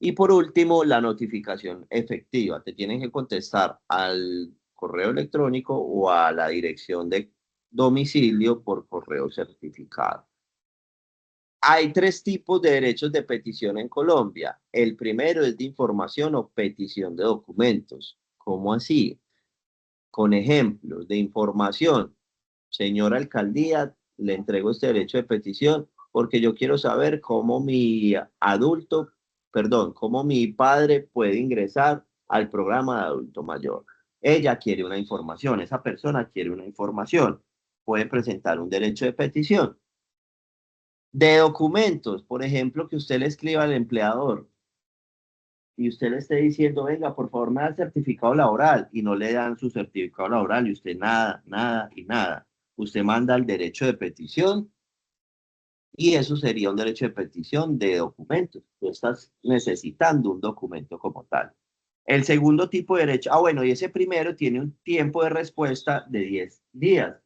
Y por último, la notificación efectiva. Te tienen que contestar al correo electrónico o a la dirección de domicilio por correo certificado. Hay 3 tipos de derechos de petición en Colombia. El primero es de información o petición de documentos. ¿Cómo así? Con ejemplos de información. Señora alcaldía, le entrego este derecho de petición porque yo quiero saber cómo cómo mi padre puede ingresar al programa de adulto mayor. Ella quiere una información, esa persona quiere una información. Puede presentar un derecho de petición. De documentos, por ejemplo, que usted le escriba al empleador y usted le esté diciendo, venga, por favor, me da el certificado laboral, y no le dan su certificado laboral y usted nada, nada y nada. Usted manda el derecho de petición y eso sería un derecho de petición de documentos. Tú estás necesitando un documento como tal. El segundo tipo de derecho, bueno, y ese primero tiene un tiempo de respuesta de 10 días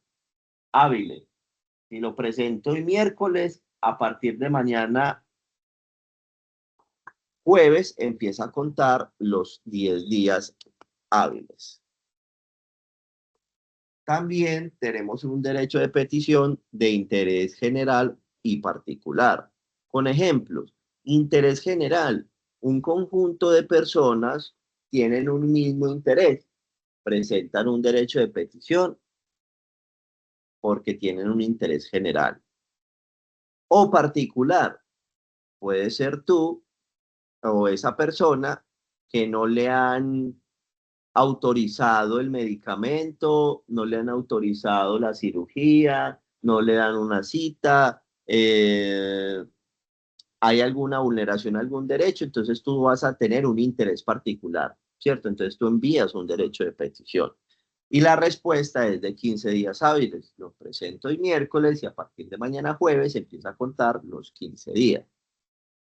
hábiles. Si lo presento hoy miércoles, a partir de mañana jueves empieza a contar los 10 días hábiles. También tenemos un derecho de petición de interés general y particular. Con ejemplos, interés general, un conjunto de personas tienen un mismo interés, presentan un derecho de petición porque tienen un interés general. O particular, puede ser tú o esa persona que no le han autorizado el medicamento, no le han autorizado la cirugía, no le dan una cita, hay alguna vulneración a algún derecho, entonces tú vas a tener un interés particular, ¿cierto? Entonces tú envías un derecho de petición. Y la respuesta es de 15 días hábiles. Lo presento hoy miércoles y a partir de mañana jueves empieza a contar los 15 días.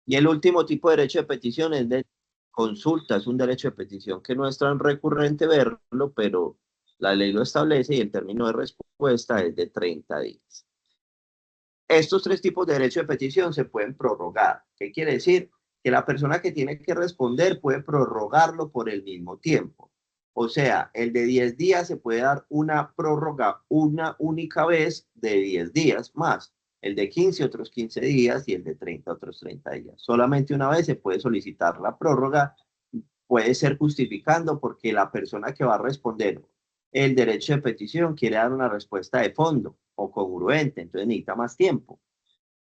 Y el último tipo de derecho de petición es de consulta, es un derecho de petición que no es tan recurrente verlo, pero la ley lo establece y el término de respuesta es de 30 días. Estos 3 tipos de derecho de petición se pueden prorrogar. ¿Qué quiere decir? Que la persona que tiene que responder puede prorrogarlo por el mismo tiempo. O sea, el de 10 días se puede dar una prórroga una única vez de 10 días más. El de 15 otros 15 días y el de 30 otros 30 días. Solamente una vez se puede solicitar la prórroga. Puede ser justificando porque la persona que va a responder el derecho de petición quiere dar una respuesta de fondo o congruente, entonces necesita más tiempo.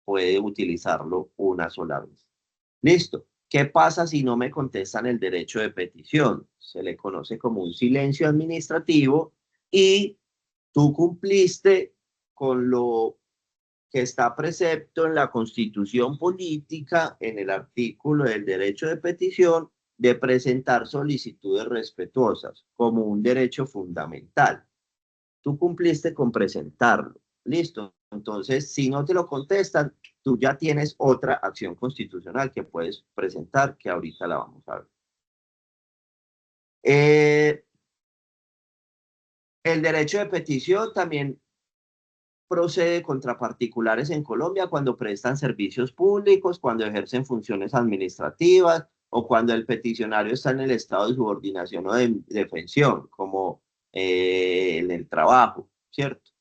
Puede utilizarlo una sola vez. Listo. ¿Qué pasa si no me contestan el derecho de petición? Se le conoce como un silencio administrativo y tú cumpliste con lo que está precepto en la Constitución Política, en el artículo del derecho de petición, de presentar solicitudes respetuosas como un derecho fundamental. Tú cumpliste con presentarlo. Listo. Entonces, si no te lo contestan, tú ya tienes otra acción constitucional que puedes presentar, que ahorita la vamos a ver. El derecho de petición también procede contra particulares en Colombia cuando prestan servicios públicos, cuando ejercen funciones administrativas o cuando el peticionario está en el estado de subordinación o de defensión, como en el trabajo, ¿cierto?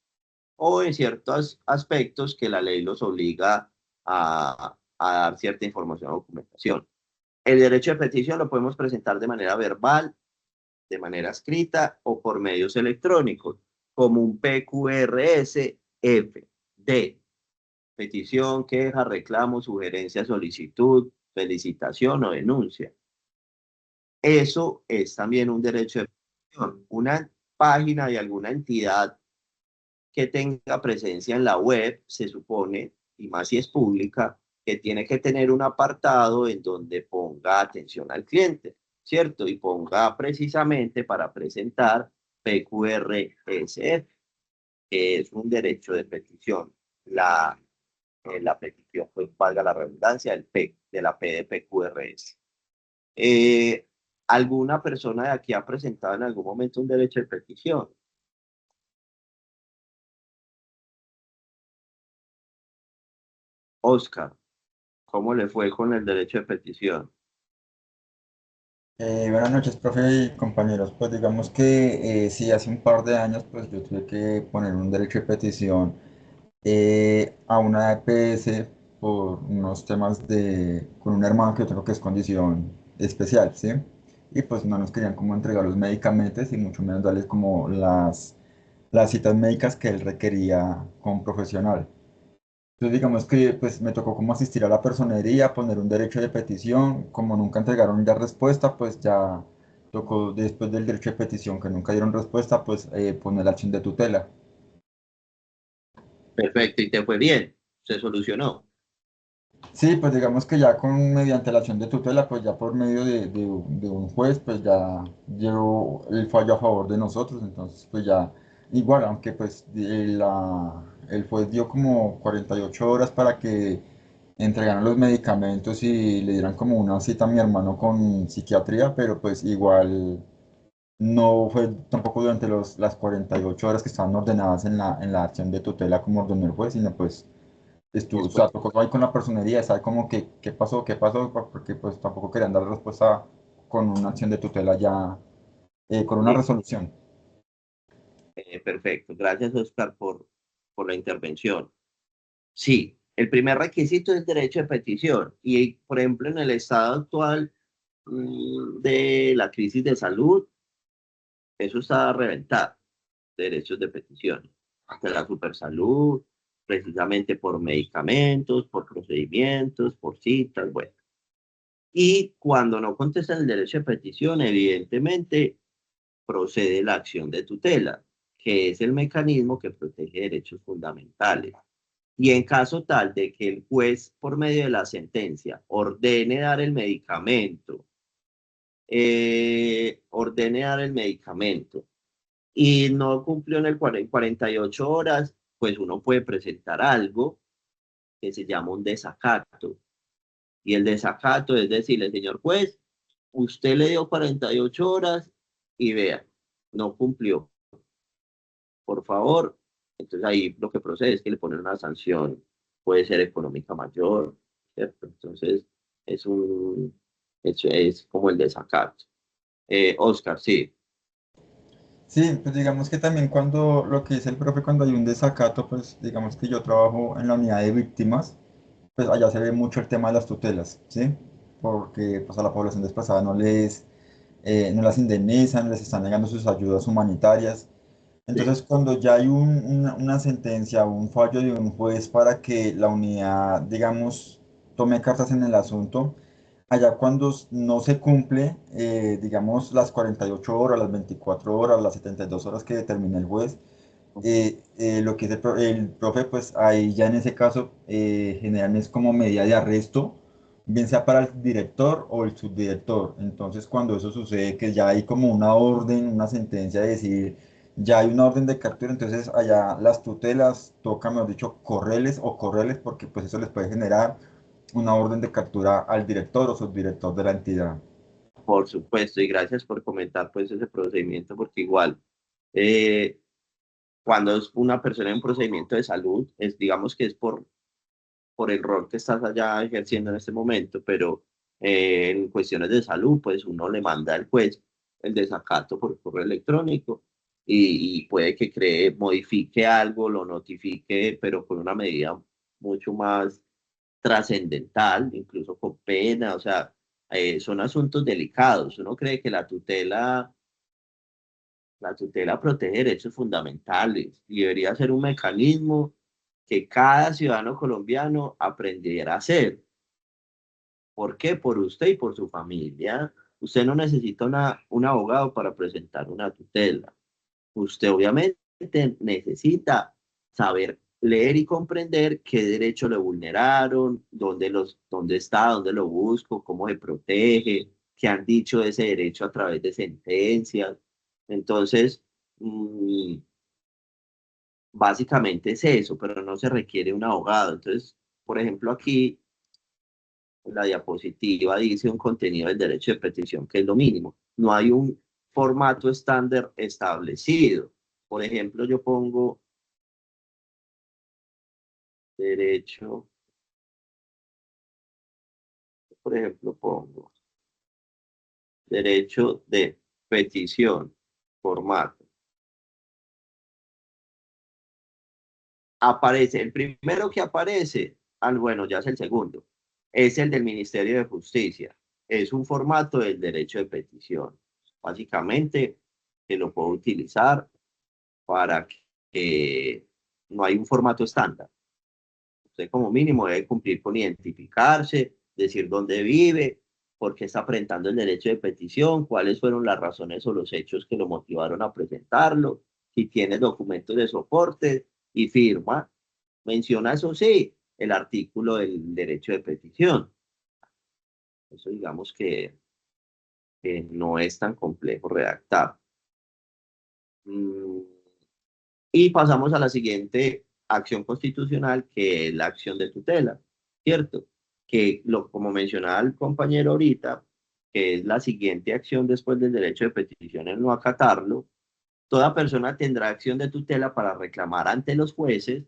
O en ciertos aspectos que la ley los obliga a dar cierta información o documentación. El derecho de petición lo podemos presentar de manera verbal, de manera escrita o por medios electrónicos, como un PQRS-F, D, petición, queja, reclamo, sugerencia, solicitud, felicitación o denuncia. Eso es también un derecho de petición. Una página de alguna entidad que tenga presencia en la web, se supone, y más si es pública, que tiene que tener un apartado en donde ponga atención al cliente, ¿cierto? Y ponga precisamente para presentar PQRSF, que es un derecho de petición. La petición, pues valga la redundancia, de la P de PQRS. ¿Alguna persona de aquí ha presentado en algún momento un derecho de petición? Oscar, ¿cómo le fue con el derecho de petición? Buenas noches, profe y compañeros. Pues digamos que sí, hace un par de años pues yo tuve que poner un derecho de petición a una EPS por unos temas con un hermano que yo tengo que es condición especial, ¿sí? Y pues no nos querían como entregar los medicamentos y mucho menos darles como las citas médicas que él requería con profesional. Entonces digamos que pues me tocó como asistir a la personería, poner un derecho de petición, como nunca entregaron ya respuesta, pues ya tocó después del derecho de petición que nunca dieron respuesta, pues poner la acción de tutela. Perfecto, y te fue bien, se solucionó. Sí, pues digamos que ya mediante la acción de tutela, pues ya por medio de un juez, pues ya dio el fallo a favor de nosotros, entonces pues ya igual, aunque pues el juez dio como 48 horas para que entregaran los medicamentos y le dieran como una cita a mi hermano con psiquiatría, pero pues igual no fue tampoco durante las 48 horas que estaban ordenadas en la acción de tutela como ordenó el juez, sino pues o sea, tocó ahí con la personería, sabe como que qué pasó, porque pues tampoco querían dar respuesta con una acción de tutela ya, con una Listo. resolución. Perfecto, gracias Oscar por la intervención. Sí, el primer requisito es derecho de petición y, por ejemplo, en el estado actual de la crisis de salud, eso está reventado, derechos de petición, ante la supersalud, precisamente por medicamentos, por procedimientos, por citas, bueno. Y cuando no contestan el derecho de petición, evidentemente procede la acción de tutela, que es el mecanismo que protege derechos fundamentales. Y en caso tal de que el juez, por medio de la sentencia, ordene dar el medicamento y no cumplió en el 48 horas, pues uno puede presentar algo que se llama un desacato. Y el desacato es decirle, señor juez, usted le dio 48 horas y vea, no cumplió, por favor. Entonces ahí lo que procede es que le ponen una sanción, puede ser económica mayor, ¿cierto? Entonces es como el desacato. Oscar, sí. Sí, pues digamos que también cuando lo que dice el profe, cuando hay un desacato, pues digamos que yo trabajo en la unidad de víctimas, pues allá se ve mucho el tema de las tutelas, ¿sí? Porque pues a la población desplazada no las indemnizan, les están negando sus ayudas humanitarias. Entonces, cuando ya hay una sentencia o un fallo de un juez para que la unidad, digamos, tome cartas en el asunto, allá cuando no se cumple, digamos, las 48 horas, las 24 horas, las 72 horas que determina el juez, lo que dice el profe, pues ahí ya en ese caso generan es como medida de arresto, bien sea para el director o el subdirector. Entonces, cuando eso sucede, que ya hay como una orden, una sentencia de decir, ya hay una orden de captura, entonces allá las tutelas toca, mejor dicho, correrles, porque pues eso les puede generar una orden de captura al director o subdirector de la entidad. Por supuesto, y gracias por comentar pues ese procedimiento, porque igual, eh, cuando es una persona en un procedimiento de salud, digamos que es por el rol que estás allá ejerciendo en este momento, pero en cuestiones de salud, pues uno le manda al juez el desacato por correo electrónico y puede que modifique algo, lo notifique, pero con una medida mucho más trascendental, incluso con pena, o sea, son asuntos delicados. Uno cree que la tutela protege derechos fundamentales y debería ser un mecanismo que cada ciudadano colombiano aprendiera a hacer. ¿Por qué? Por usted y por su familia. Usted no necesita un abogado para presentar una tutela. Usted obviamente necesita saber leer y comprender qué derecho le vulneraron, dónde está, dónde lo busco, cómo se protege, qué han dicho de ese derecho a través de sentencias. Entonces, mm, básicamente es eso, pero no se requiere un abogado. Entonces, por ejemplo, aquí la diapositiva dice un contenido del derecho de petición, que es lo mínimo. No hay un formato estándar establecido. Por ejemplo, yo pongo derecho, por ejemplo, pongo derecho de petición, formato. Aparece, el primero que aparece, bueno, ya es el segundo, es el del Ministerio de Justicia. Es un formato del derecho de petición. Básicamente, que lo puedo utilizar para que no hay un formato estándar. Usted como mínimo debe cumplir con identificarse, decir dónde vive, por qué está presentando el derecho de petición, cuáles fueron las razones o los hechos que lo motivaron a presentarlo, si tiene documentos de soporte y firma. Menciona, eso sí, el artículo del derecho de petición. Eso digamos que no es tan complejo redactar. Y pasamos a la siguiente acción constitucional, que es la acción de tutela, ¿cierto? Que como mencionaba el compañero ahorita, que es la siguiente acción después del derecho de petición en no acatarlo, toda persona tendrá acción de tutela para reclamar ante los jueces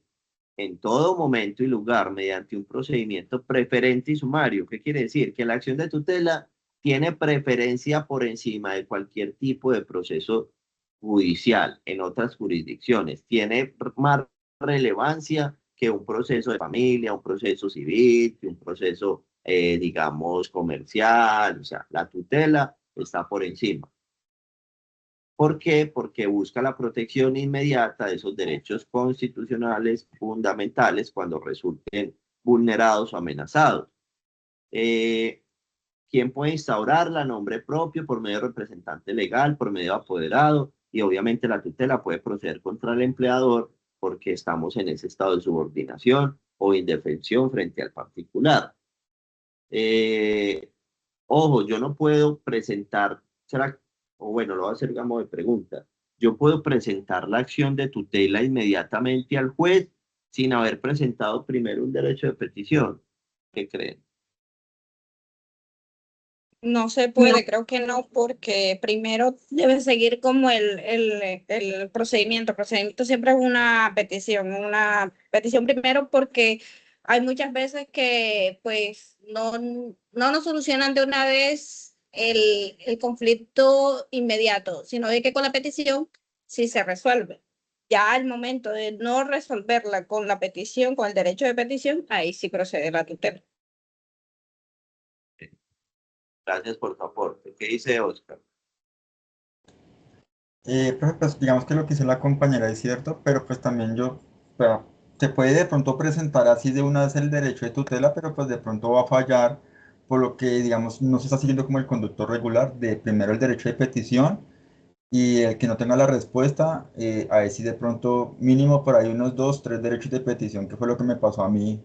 en todo momento y lugar mediante un procedimiento preferente y sumario. ¿Qué quiere decir? Que la acción de tutela tiene preferencia por encima de cualquier tipo de proceso judicial en otras jurisdicciones. Tiene más relevancia que un proceso de familia, un proceso civil, que un proceso, digamos, comercial. O sea, la tutela está por encima. ¿Por qué? Porque busca la protección inmediata de esos derechos constitucionales fundamentales cuando resulten vulnerados o amenazados. ¿Quién puede instaurarla? Nombre propio, por medio de representante legal, por medio de apoderado, y obviamente la tutela puede proceder contra el empleador porque estamos en ese estado de subordinación o indefensión frente al particular. Ojo, yo no puedo presentar, o bueno, lo voy a hacer como de pregunta. Yo puedo presentar la acción de tutela inmediatamente al juez sin haber presentado primero un derecho de petición. ¿Qué creen? No se puede, creo que no, porque primero debe seguir como el procedimiento. El procedimiento siempre es una petición primero, porque hay muchas veces que pues no nos solucionan de una vez el conflicto inmediato, sino de que con la petición sí se resuelve. Ya al momento de no resolverla con la petición, con el derecho de petición, ahí sí procede la tutela. Gracias por tu aporte. ¿Qué dice Oscar? Profe, pues digamos que lo que hizo la compañera es cierto, pero pues también pero se puede de pronto presentar así de una vez el derecho de tutela, pero pues de pronto va a fallar, por lo que digamos no se está siguiendo como el conducto regular de primero el derecho de petición y el que no tenga la respuesta, ahí sí de pronto mínimo por ahí unos 2, 3 derechos de petición, que fue lo que me pasó a mí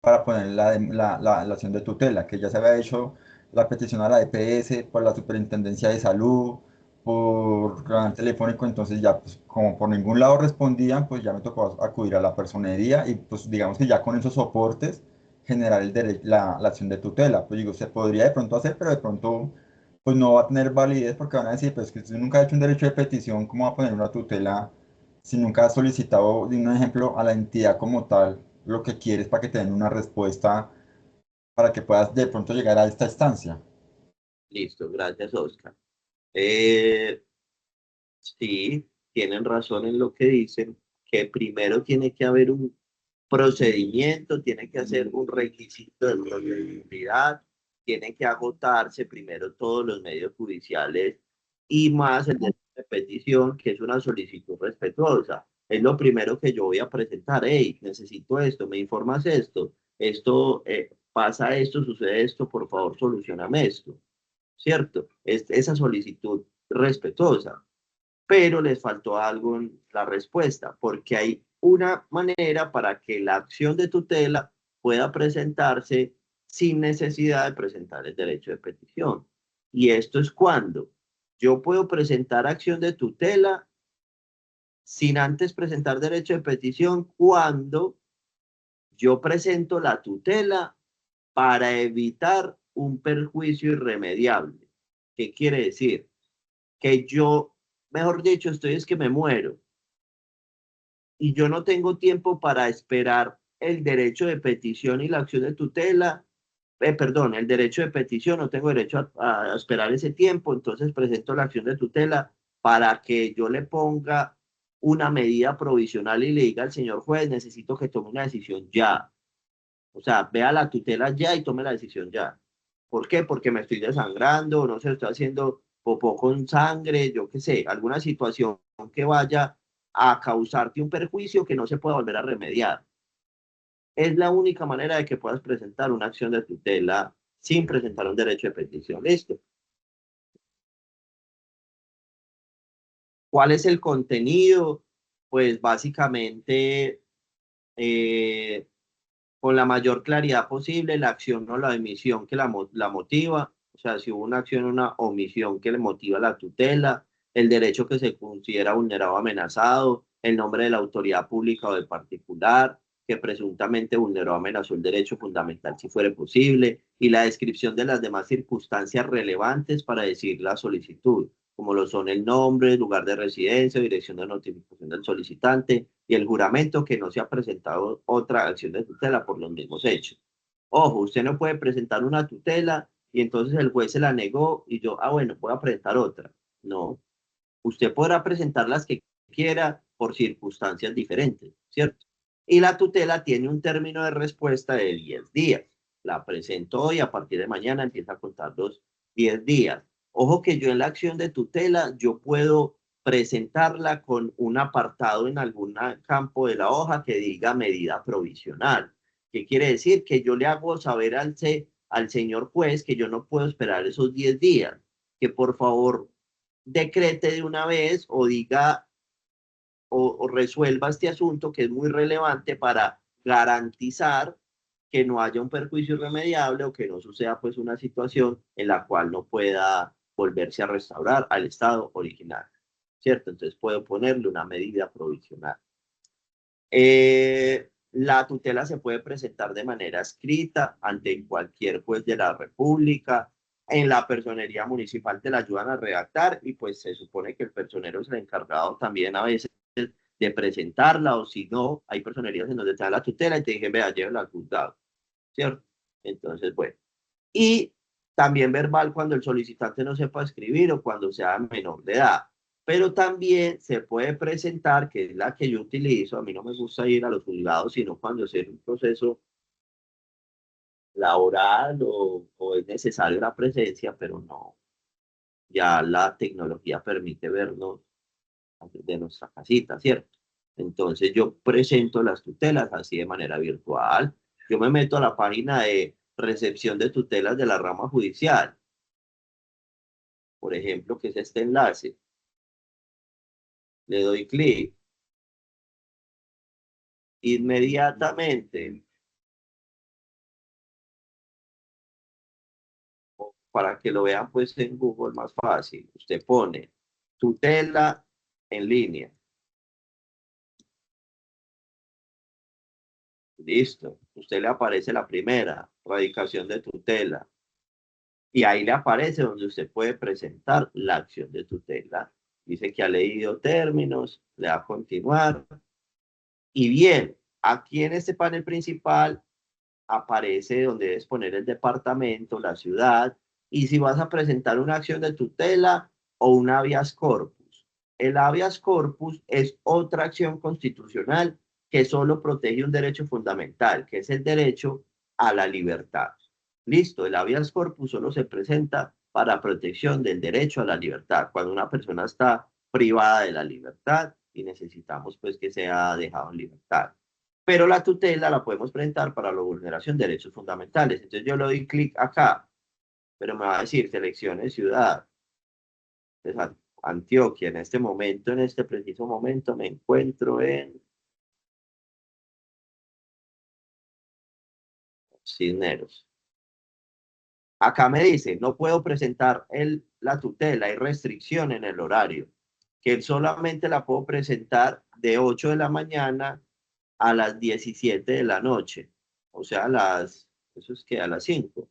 para poner la acción de tutela, que ya se había hecho la petición a la EPS, por la Superintendencia de Salud, por canal telefónico. Entonces ya pues como por ningún lado respondían, pues ya me tocó acudir a la personería y pues digamos que ya con esos soportes generar la acción de tutela. Pues digo, se podría de pronto hacer, pero de pronto pues no va a tener validez porque van a decir, pues que usted nunca ha hecho un derecho de petición, ¿cómo va a poner una tutela si nunca ha solicitado, de un ejemplo, a la entidad como tal lo que quieres para que te den una respuesta para que puedas de pronto llegar a esta instancia? Listo, gracias, Oscar. Sí, tienen razón en lo que dicen, que primero tiene que haber un procedimiento, tiene que hacer un requisito de procedibilidad, tiene que agotarse primero todos los medios judiciales y más el derecho de petición, que es una solicitud respetuosa. Es lo primero que yo voy a presentar. Hey, necesito esto, me informas esto, pasa esto, sucede esto, por favor, solucioname esto, ¿cierto? Esa solicitud respetuosa, pero les faltó algo en la respuesta, porque hay una manera para que la acción de tutela pueda presentarse sin necesidad de presentar el derecho de petición. Y esto es cuando yo puedo presentar acción de tutela sin antes presentar derecho de petición, cuando yo presento la tutela para evitar un perjuicio irremediable. ¿Qué quiere decir? Que yo, mejor dicho, es que me muero y yo no tengo tiempo para esperar el derecho de petición y la acción de tutela, perdón, el derecho de petición, no tengo derecho a esperar ese tiempo, entonces presento la acción de tutela para que yo le ponga una medida provisional y le diga al señor juez, necesito que tome una decisión ya. O sea, vea la tutela ya y tome la decisión ya. ¿Por qué? Porque me estoy desangrando, no sé, estoy haciendo popó con sangre, yo qué sé, alguna situación que vaya a causarte un perjuicio que no se pueda volver a remediar. Es la única manera de que puedas presentar una acción de tutela sin presentar un derecho de petición. ¿Listo? ¿Cuál es el contenido? Pues básicamente, con la mayor claridad posible, la acción o la omisión que la motiva, o sea, si hubo una acción o una omisión que le motiva la tutela, el derecho que se considera vulnerado o amenazado, el nombre de la autoridad pública o del particular, que presuntamente vulneró o amenazó el derecho fundamental si fuere posible, y la descripción de las demás circunstancias relevantes para decir la solicitud, como lo son el nombre, lugar de residencia, dirección de notificación del solicitante y el juramento que no se ha presentado otra acción de tutela por los mismos hechos. Ojo, usted no puede presentar una tutela y entonces el juez se la negó y yo, bueno, voy a presentar otra. No, usted podrá presentar las que quiera por circunstancias diferentes, ¿cierto? Y la tutela tiene un término de respuesta de 10 días. La presento hoy, a partir de mañana empieza a contar los 10 días. Ojo que yo en la acción de tutela, yo puedo presentarla con un apartado en algún campo de la hoja que diga medida provisional. ¿Qué quiere decir? Que yo le hago saber al señor juez que yo no puedo esperar esos 10 días, que por favor decrete de una vez o diga o resuelva este asunto que es muy relevante para garantizar que no haya un perjuicio irremediable o que no suceda pues una situación en la cual no pueda volverse a restaurar al estado original, ¿cierto? Entonces puedo ponerle una medida provisional. La tutela se puede presentar de manera escrita ante cualquier juez de la República. En la personería municipal te la ayudan a redactar y pues se supone que el personero es el encargado también a veces de presentarla, o si no, hay personerías en donde te dan la tutela y te dicen, vea, llévela al juzgado, ¿cierto? Entonces, bueno. Y también verbal cuando el solicitante no sepa escribir o cuando sea menor de edad. Pero también se puede presentar, que es la que yo utilizo, a mí no me gusta ir a los juzgados, sino cuando es un proceso laboral o es necesaria la presencia, pero no, ya la tecnología permite vernos de nuestra casita, ¿cierto? Entonces yo presento las tutelas así de manera virtual. Yo me meto a la página de recepción de tutelas de la rama judicial, por ejemplo, que es este enlace. Le doy clic. Inmediatamente, para que lo vean pues en Google más fácil, usted pone tutela en línea. Listo. Usted le aparece la primera, radicación de tutela. Y ahí le aparece donde usted puede presentar la acción de tutela. Dice que ha leído términos, le da a continuar. Y bien, aquí en este panel principal aparece donde debes poner el departamento, la ciudad, y si vas a presentar una acción de tutela o un habeas corpus. El habeas corpus es otra acción constitucional que solo protege un derecho fundamental, que es el derecho a la libertad. Listo, el habeas corpus solo se presenta para protección del derecho a la libertad, cuando una persona está privada de la libertad y necesitamos pues que sea dejado en libertad. Pero la tutela la podemos presentar para la vulneración de derechos fundamentales. Entonces yo le doy clic acá, pero me va a decir seleccione ciudad. Entonces, Antioquia, en este momento, en este preciso momento, me encuentro en Cisneros. Acá me dice, no puedo presentar la tutela, hay restricción en el horario, que solamente la puedo presentar de 8 de la mañana a las 17 de la noche, o sea, eso es que a las 5,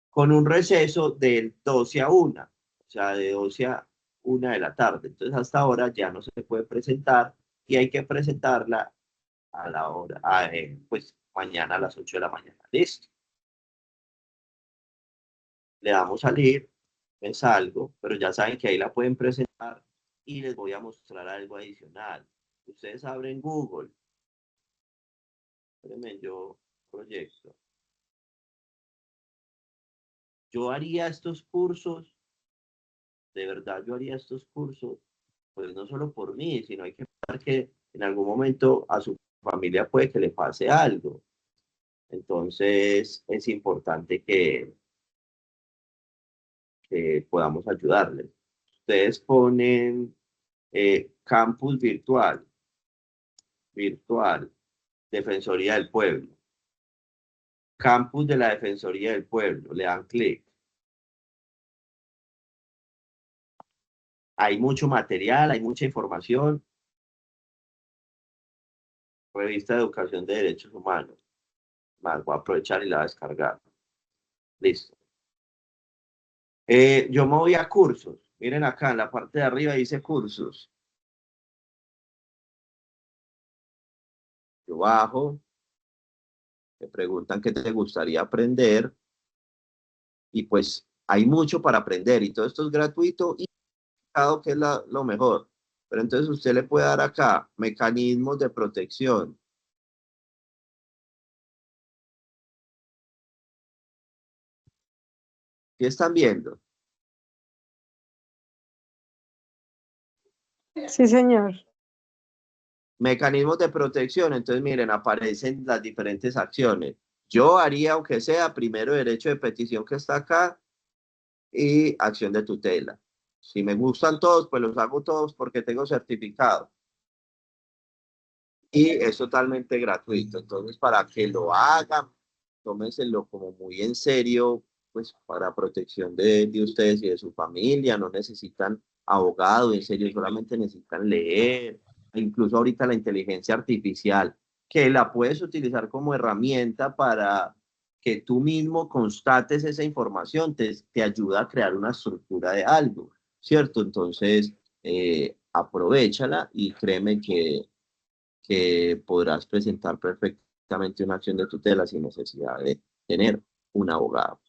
con un receso del 12 a 1, o sea, de 12 a 1 de la tarde. Entonces, hasta ahora ya no se puede presentar y hay que presentarla a la hora, pues mañana a las 8 de la mañana. Listo. le damos salir, me salgo, pero ya saben que ahí la pueden presentar y les voy a mostrar algo adicional. Ustedes abren Google. Espérenme, yo proyecto. Yo haría estos cursos, de verdad yo haría estos cursos, pues no solo por mí, sino hay que pensar que en algún momento a su familia puede que le pase algo. Entonces es importante que podamos ayudarles. Ustedes ponen campus virtual, Defensoría del Pueblo. Campus de la Defensoría del Pueblo, le dan clic. Hay mucho material, hay mucha información. Revista de Educación de Derechos Humanos. Más, voy a aprovechar y la voy a descargar. Listo. Yo me voy a cursos. Miren acá en la parte de arriba dice cursos. Yo bajo. Me preguntan qué te gustaría aprender. Y pues hay mucho para aprender. Y todo esto es gratuito y que es lo mejor. Pero entonces usted le puede dar acá mecanismos de protección. ¿Qué están viendo? Sí, señor. Mecanismos de protección. Entonces, miren, aparecen las diferentes acciones. Yo haría, aunque sea, primero derecho de petición que está acá y acción de tutela. Si me gustan todos, pues los hago todos porque tengo certificado. Y es totalmente gratuito. Entonces, para que lo hagan, tómenselo como muy en serio, pues para protección de ustedes y de su familia. No necesitan abogado, en serio, solamente necesitan leer. Incluso ahorita la inteligencia artificial, que la puedes utilizar como herramienta para que tú mismo constates esa información, te ayuda a crear una estructura de algo, ¿cierto? Entonces, aprovéchala y créeme que podrás presentar perfectamente una acción de tutela sin necesidad de tener un abogado.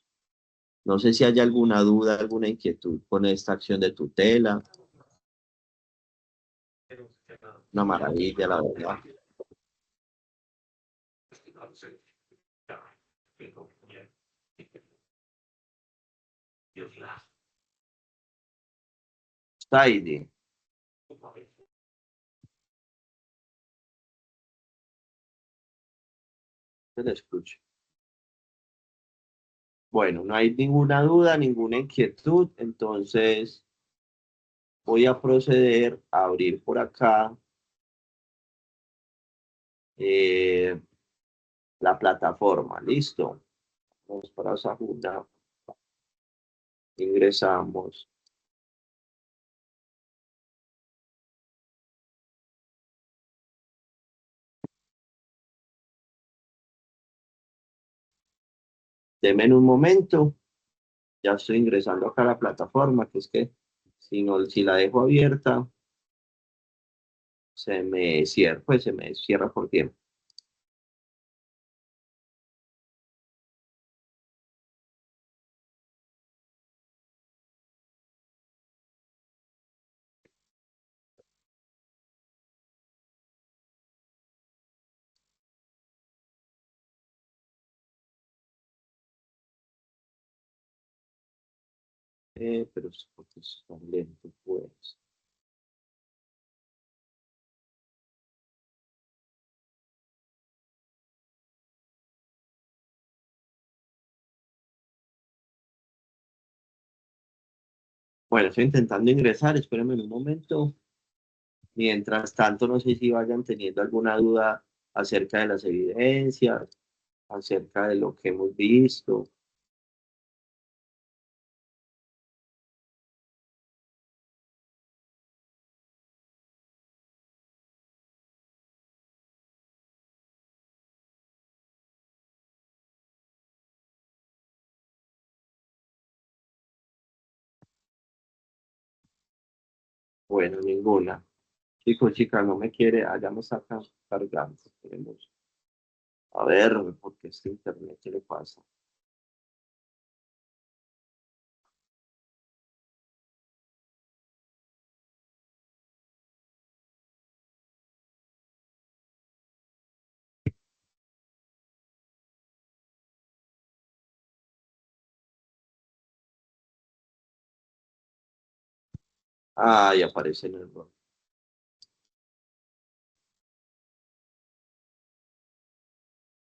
No sé si hay alguna duda, alguna inquietud con esta acción de tutela. Una maravilla, la verdad. Saidi. Se le escucha. Bueno, no hay ninguna duda, ninguna inquietud, entonces voy a proceder a abrir por acá la plataforma. Listo. Vamos para Sajuna. Ingresamos. Denme un momento. Ya estoy ingresando acá a la plataforma, que es que si la dejo abierta, se me cierra por tiempo. Pero porque es tan lento, pues. Bueno, estoy intentando ingresar, espérenme un momento. Mientras tanto, no sé si vayan teniendo alguna duda acerca de las evidencias, acerca de lo que hemos visto. Bueno, ninguna. Chicos, chicas, no me quiere, allá me está cargando. Esperemos. A ver, porque este internet, ¿qué le pasa? Ah, y aparece en el error.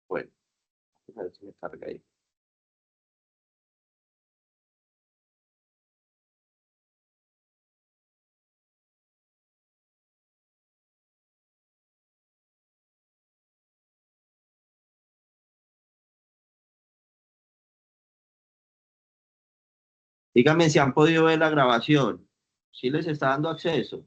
Bueno, a ver si me carga ahí. Díganme si han podido ver la grabación. ¿Sí les está dando acceso?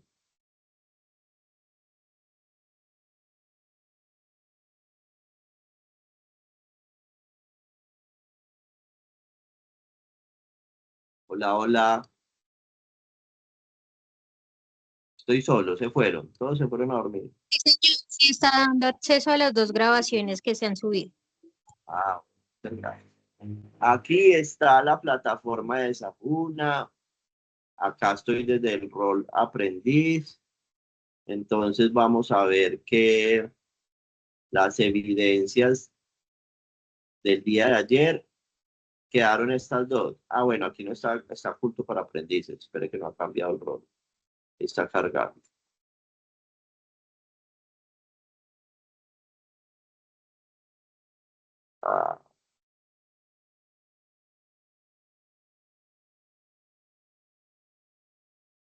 Hola, hola. Estoy solo, se fueron. Todos se fueron a dormir. Sí está dando acceso a las dos grabaciones que se han subido. Ah, venga. Aquí está la plataforma de Sapuna. Acá estoy desde el rol aprendiz. Entonces vamos a ver que las evidencias del día de ayer quedaron estas dos. Ah, bueno, aquí no está oculto para aprendices. Espere que no ha cambiado el rol. Está cargado. Ah.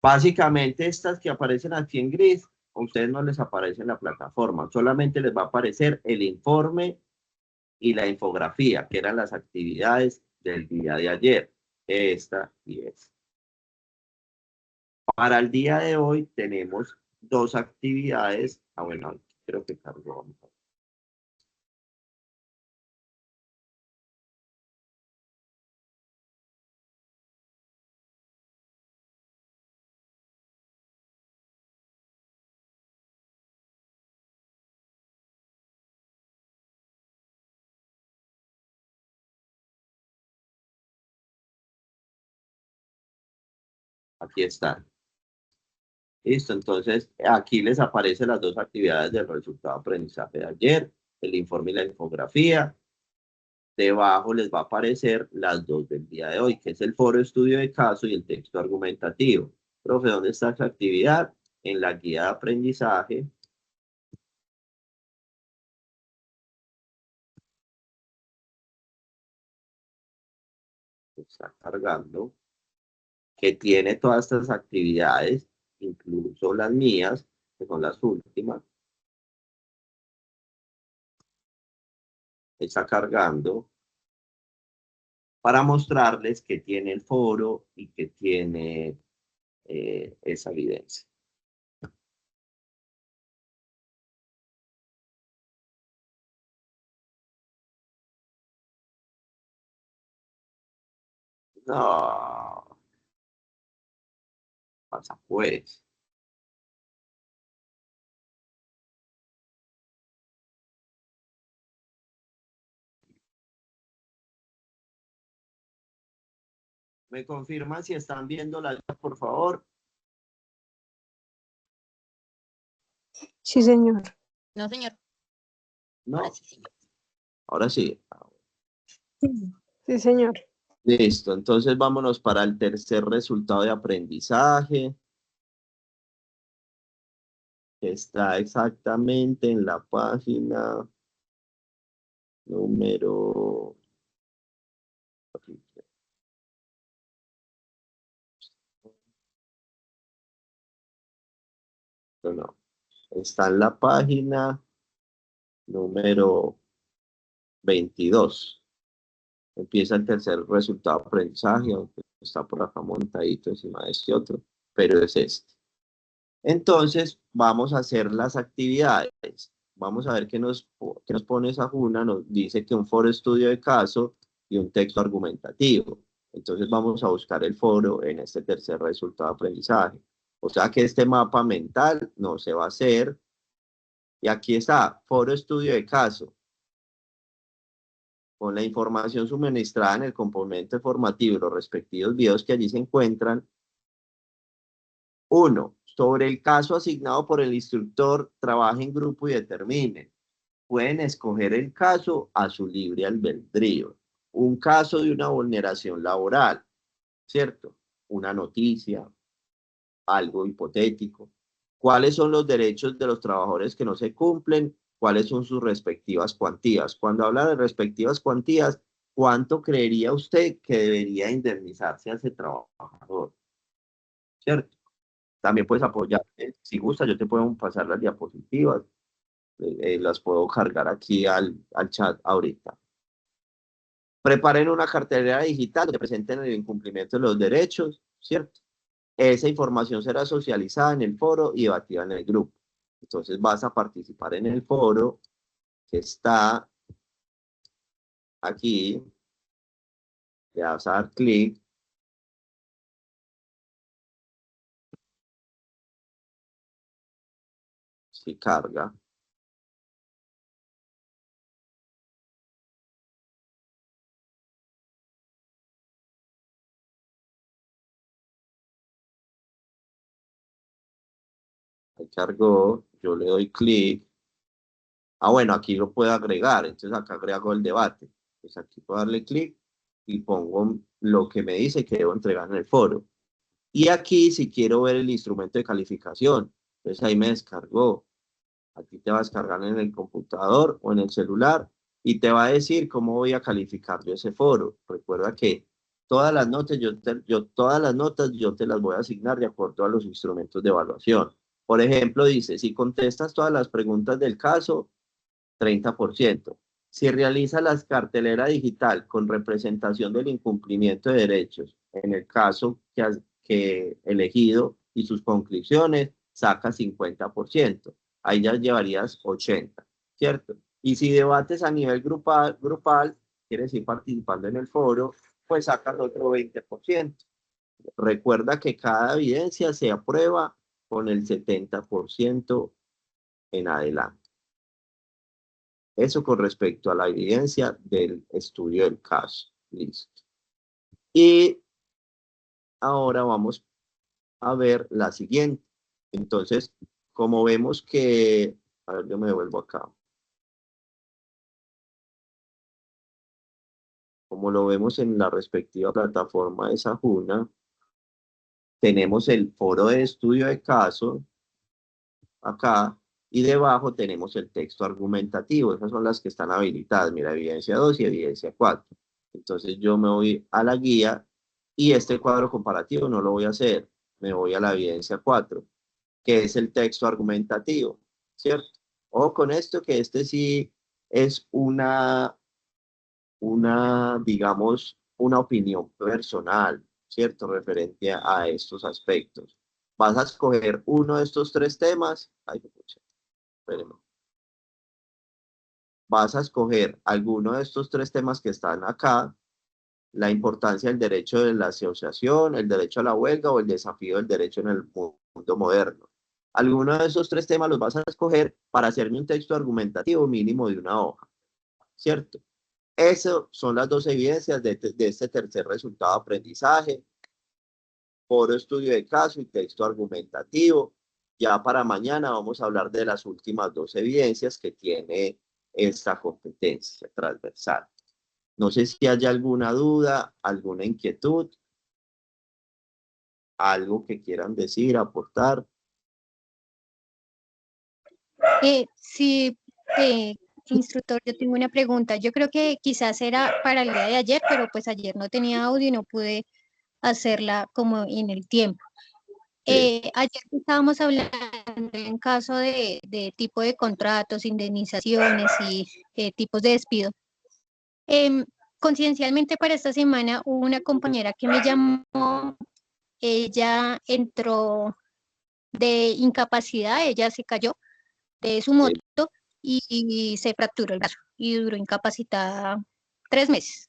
Básicamente estas que aparecen aquí en gris, a ustedes no les aparece en la plataforma, solamente les va a aparecer el informe y la infografía, que eran las actividades del día de ayer, esta y esta. Para el día de hoy tenemos dos actividades, bueno, creo que cargó. Aquí están. Listo, entonces aquí les aparecen las dos actividades del resultado de aprendizaje de ayer, el informe y la infografía. Debajo les va a aparecer las dos del día de hoy, que es el foro estudio de caso y el texto argumentativo. Profe, ¿dónde está esa actividad? En la guía de aprendizaje. Está cargando. Que tiene todas estas actividades, incluso las mías, que son las últimas. Está cargando para mostrarles que tiene el foro y que tiene esa evidencia. No. Pasa pues. ¿Me confirman si están viendo la por favor? Sí, señor. No, señor. No. Ahora sí, señor. Ahora sí. Sí, señor. Listo, entonces vámonos para el tercer resultado de aprendizaje. Está exactamente en la página número... No, está en la página número 22. Empieza el tercer resultado de aprendizaje, aunque está por acá montadito encima de este otro, pero es este. Entonces, vamos a hacer las actividades. Vamos a ver qué nos pone esa Juna. Nos dice que un foro estudio de caso y un texto argumentativo. Entonces, vamos a buscar el foro en este tercer resultado de aprendizaje. O sea que este mapa mental no se va a hacer. Y aquí está, foro estudio de caso. Con la información suministrada en el componente formativo y los respectivos videos que allí se encuentran. 1. Sobre el caso asignado por el instructor, trabaje en grupo y determine. Pueden escoger el caso a su libre albedrío. Un caso de una vulneración laboral, ¿cierto? Una noticia, algo hipotético. ¿Cuáles son los derechos de los trabajadores que no se cumplen? ¿Cuáles son sus respectivas cuantías? Cuando habla de respectivas cuantías, ¿cuánto creería usted que debería indemnizarse a ese trabajador? ¿Cierto? También puedes apoyar. Si gusta, yo te puedo pasar las diapositivas. Las puedo cargar aquí al chat ahorita. Preparen una cartelera digital donde presenten el incumplimiento de los derechos, ¿cierto? Esa información será socializada en el foro y debatida en el grupo. Entonces vas a participar en el foro que está aquí. Le vas a dar clic. Si carga. Ahí cargó. Yo le doy clic. Ah, bueno, aquí lo puedo agregar. Entonces acá agrego el debate. Pues aquí puedo darle clic y pongo lo que me dice que debo entregar en el foro. Y aquí si quiero ver el instrumento de calificación, entonces ahí me descargó. Aquí te va a descargar en el computador o en el celular y te va a decir cómo voy a calificar yo ese foro. Recuerda que todas las notas yo te las voy a asignar de acuerdo a los instrumentos de evaluación. Por ejemplo, dice, si contestas todas las preguntas del caso, 30%. Si realiza la cartelera digital con representación del incumplimiento de derechos, en el caso que elegido y sus conclusiones, saca 50%. Ahí ya llevarías 80%, ¿cierto? Y si debates a nivel grupal, quieres ir participando en el foro, pues sacas otro 20%. Recuerda que cada evidencia se aprueba con el 70% en adelante. Eso con respecto a la evidencia del estudio del caso. Listo. Y ahora vamos a ver la siguiente. Entonces, como vemos que... A ver, yo me devuelvo acá. Como lo vemos en la respectiva plataforma de Sajuna, tenemos el foro de estudio de caso acá. Y debajo tenemos el texto argumentativo. Esas son las que están habilitadas. Mira, evidencia 2 y evidencia 4. Entonces yo me voy a la guía y este cuadro comparativo no lo voy a hacer. Me voy a la evidencia 4, que es el texto argumentativo, ¿cierto? Ojo con esto, que este sí es digamos, una opinión personal, ¿cierto? Referente a estos aspectos. Vas a escoger uno de estos tres temas. Ay, espérenme. Vas a escoger alguno de estos tres temas que están acá: la importancia del derecho de la asociación, el derecho a la huelga o el desafío del derecho en el mundo moderno. Alguno de esos tres temas los vas a escoger para hacerme un texto argumentativo mínimo de una hoja, ¿cierto? Esas son las dos evidencias de este tercer resultado de aprendizaje: foro estudio de caso y texto argumentativo. Ya para mañana vamos a hablar de las últimas dos evidencias que tiene esta competencia transversal. No sé si hay alguna duda, alguna inquietud, algo que quieran decir, aportar. Sí, instructor, yo tengo una pregunta. Yo creo que quizás era para el día de ayer, pero pues ayer no tenía audio y no pude hacerla como en el tiempo. Ayer estábamos hablando en caso de tipo de contratos, indemnizaciones y tipos de despido. Conciencialmente para esta semana hubo una compañera que me llamó. Ella entró de incapacidad, ella se cayó de su moto y se fracturó el brazo y duró incapacitada 3 meses.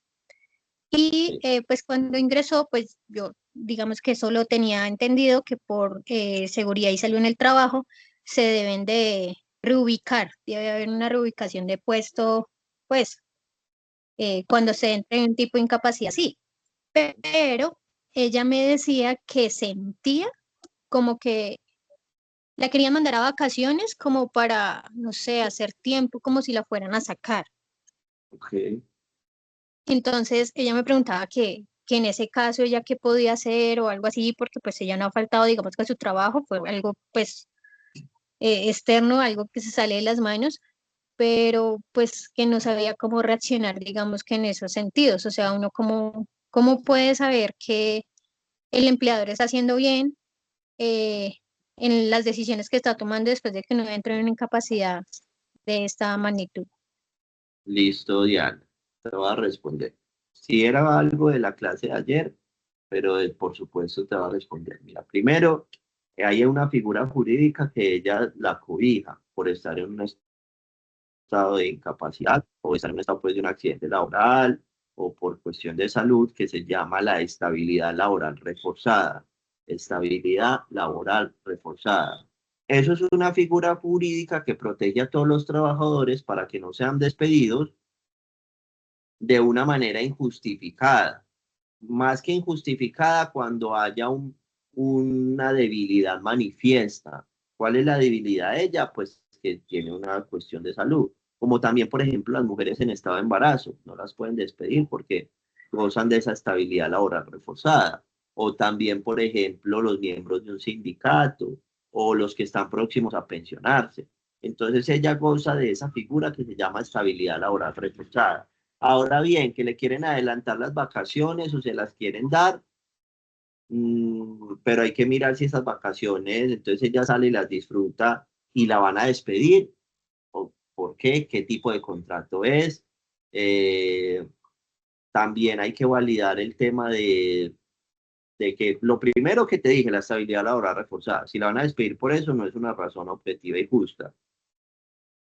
Y pues cuando ingresó, pues yo digamos que solo tenía entendido que por seguridad y salud en el trabajo se deben de reubicar, debe haber una reubicación de puesto, pues cuando se entre en un tipo de incapacidad, sí. Pero ella me decía que sentía como que la querían mandar a vacaciones como para, no sé, hacer tiempo, como si la fueran a sacar. Okay. Entonces ella me preguntaba que que en ese caso ella qué podía hacer o algo así, porque pues ella no ha faltado, digamos que a su trabajo, fue algo pues externo, algo que se sale de las manos, pero pues que no sabía cómo reaccionar, digamos que en esos sentidos. O sea, uno cómo puede saber que el empleador está haciendo bien en las decisiones que está tomando después de que uno entre en una incapacidad de esta magnitud. Listo, Diana. Te voy a responder. Si era algo de la clase de ayer, pero por supuesto te va a responder. Mira, primero, hay una figura jurídica que ella la cobija por estar en un estado de incapacidad o estar en un estado pues, de un accidente laboral o por cuestión de salud que se llama la estabilidad laboral reforzada. Estabilidad laboral reforzada. Eso es una figura jurídica que protege a todos los trabajadores para que no sean despedidos de una manera injustificada. Más que injustificada cuando haya una debilidad manifiesta. ¿Cuál es la debilidad de ella? Pues que tiene una cuestión de salud. Como también, por ejemplo, las mujeres en estado de embarazo, no las pueden despedir porque gozan de esa estabilidad laboral reforzada. O también, por ejemplo, los miembros de un sindicato o los que están próximos a pensionarse. Entonces ella goza de esa figura que se llama estabilidad laboral reforzada. Ahora bien, que le quieren adelantar las vacaciones o se las quieren dar, pero hay que mirar si esas vacaciones, entonces ella sale y las disfruta y la van a despedir, o por qué tipo de contrato es. También hay que validar el tema de que lo primero que te dije, la estabilidad laboral reforzada, si la van a despedir por eso, no es una razón objetiva y justa.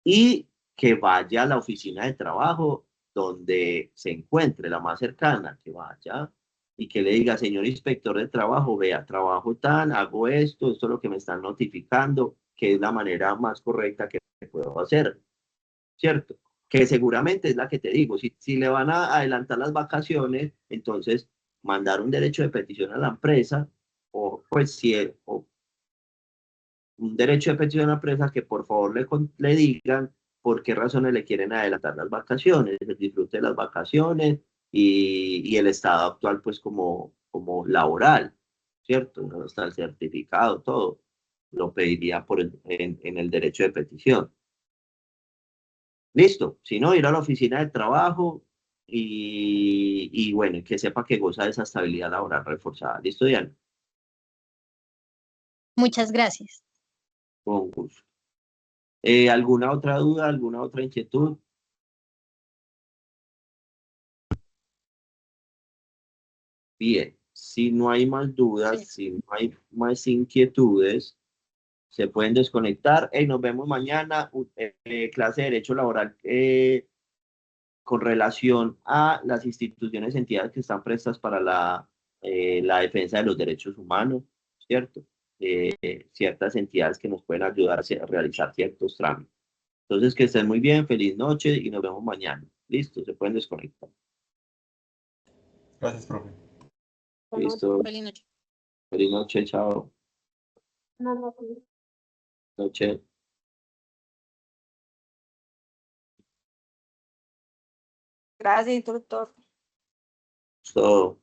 Y que vaya a la oficina de trabajo donde se encuentre la más cercana, que vaya y que le diga, señor inspector de trabajo, vea, trabajo tan, hago esto es lo que me están notificando, que es la manera más correcta que puedo hacer, ¿cierto? Que seguramente es la que te digo, si le van a adelantar las vacaciones, entonces mandar un derecho de petición a la empresa, o pues si o un derecho de petición a la empresa que por favor le digan por qué razones le quieren adelantar las vacaciones, el disfrute de las vacaciones y el estado actual pues como laboral, ¿cierto? No está el certificado, todo. Lo pediría en el derecho de petición. Listo, si no, ir a la oficina de trabajo y bueno, que sepa que goza de esa estabilidad laboral reforzada. ¿Listo, Diana? Muchas gracias. Con gusto. ¿Alguna otra duda, alguna otra inquietud? Bien, si no hay más dudas, si no hay más inquietudes, se pueden desconectar. Hey, nos vemos mañana, clase de Derecho Laboral con relación a las instituciones, entidades que están prestas para la defensa de los derechos humanos, ¿cierto? Ciertas entidades que nos pueden ayudar a realizar ciertos trámites. Entonces, que estén muy bien, feliz noche y nos vemos mañana. Listo, se pueden desconectar. Gracias, profe. Listo. Feliz noche. Feliz noche, chao. Noche. Gracias, instructor. So.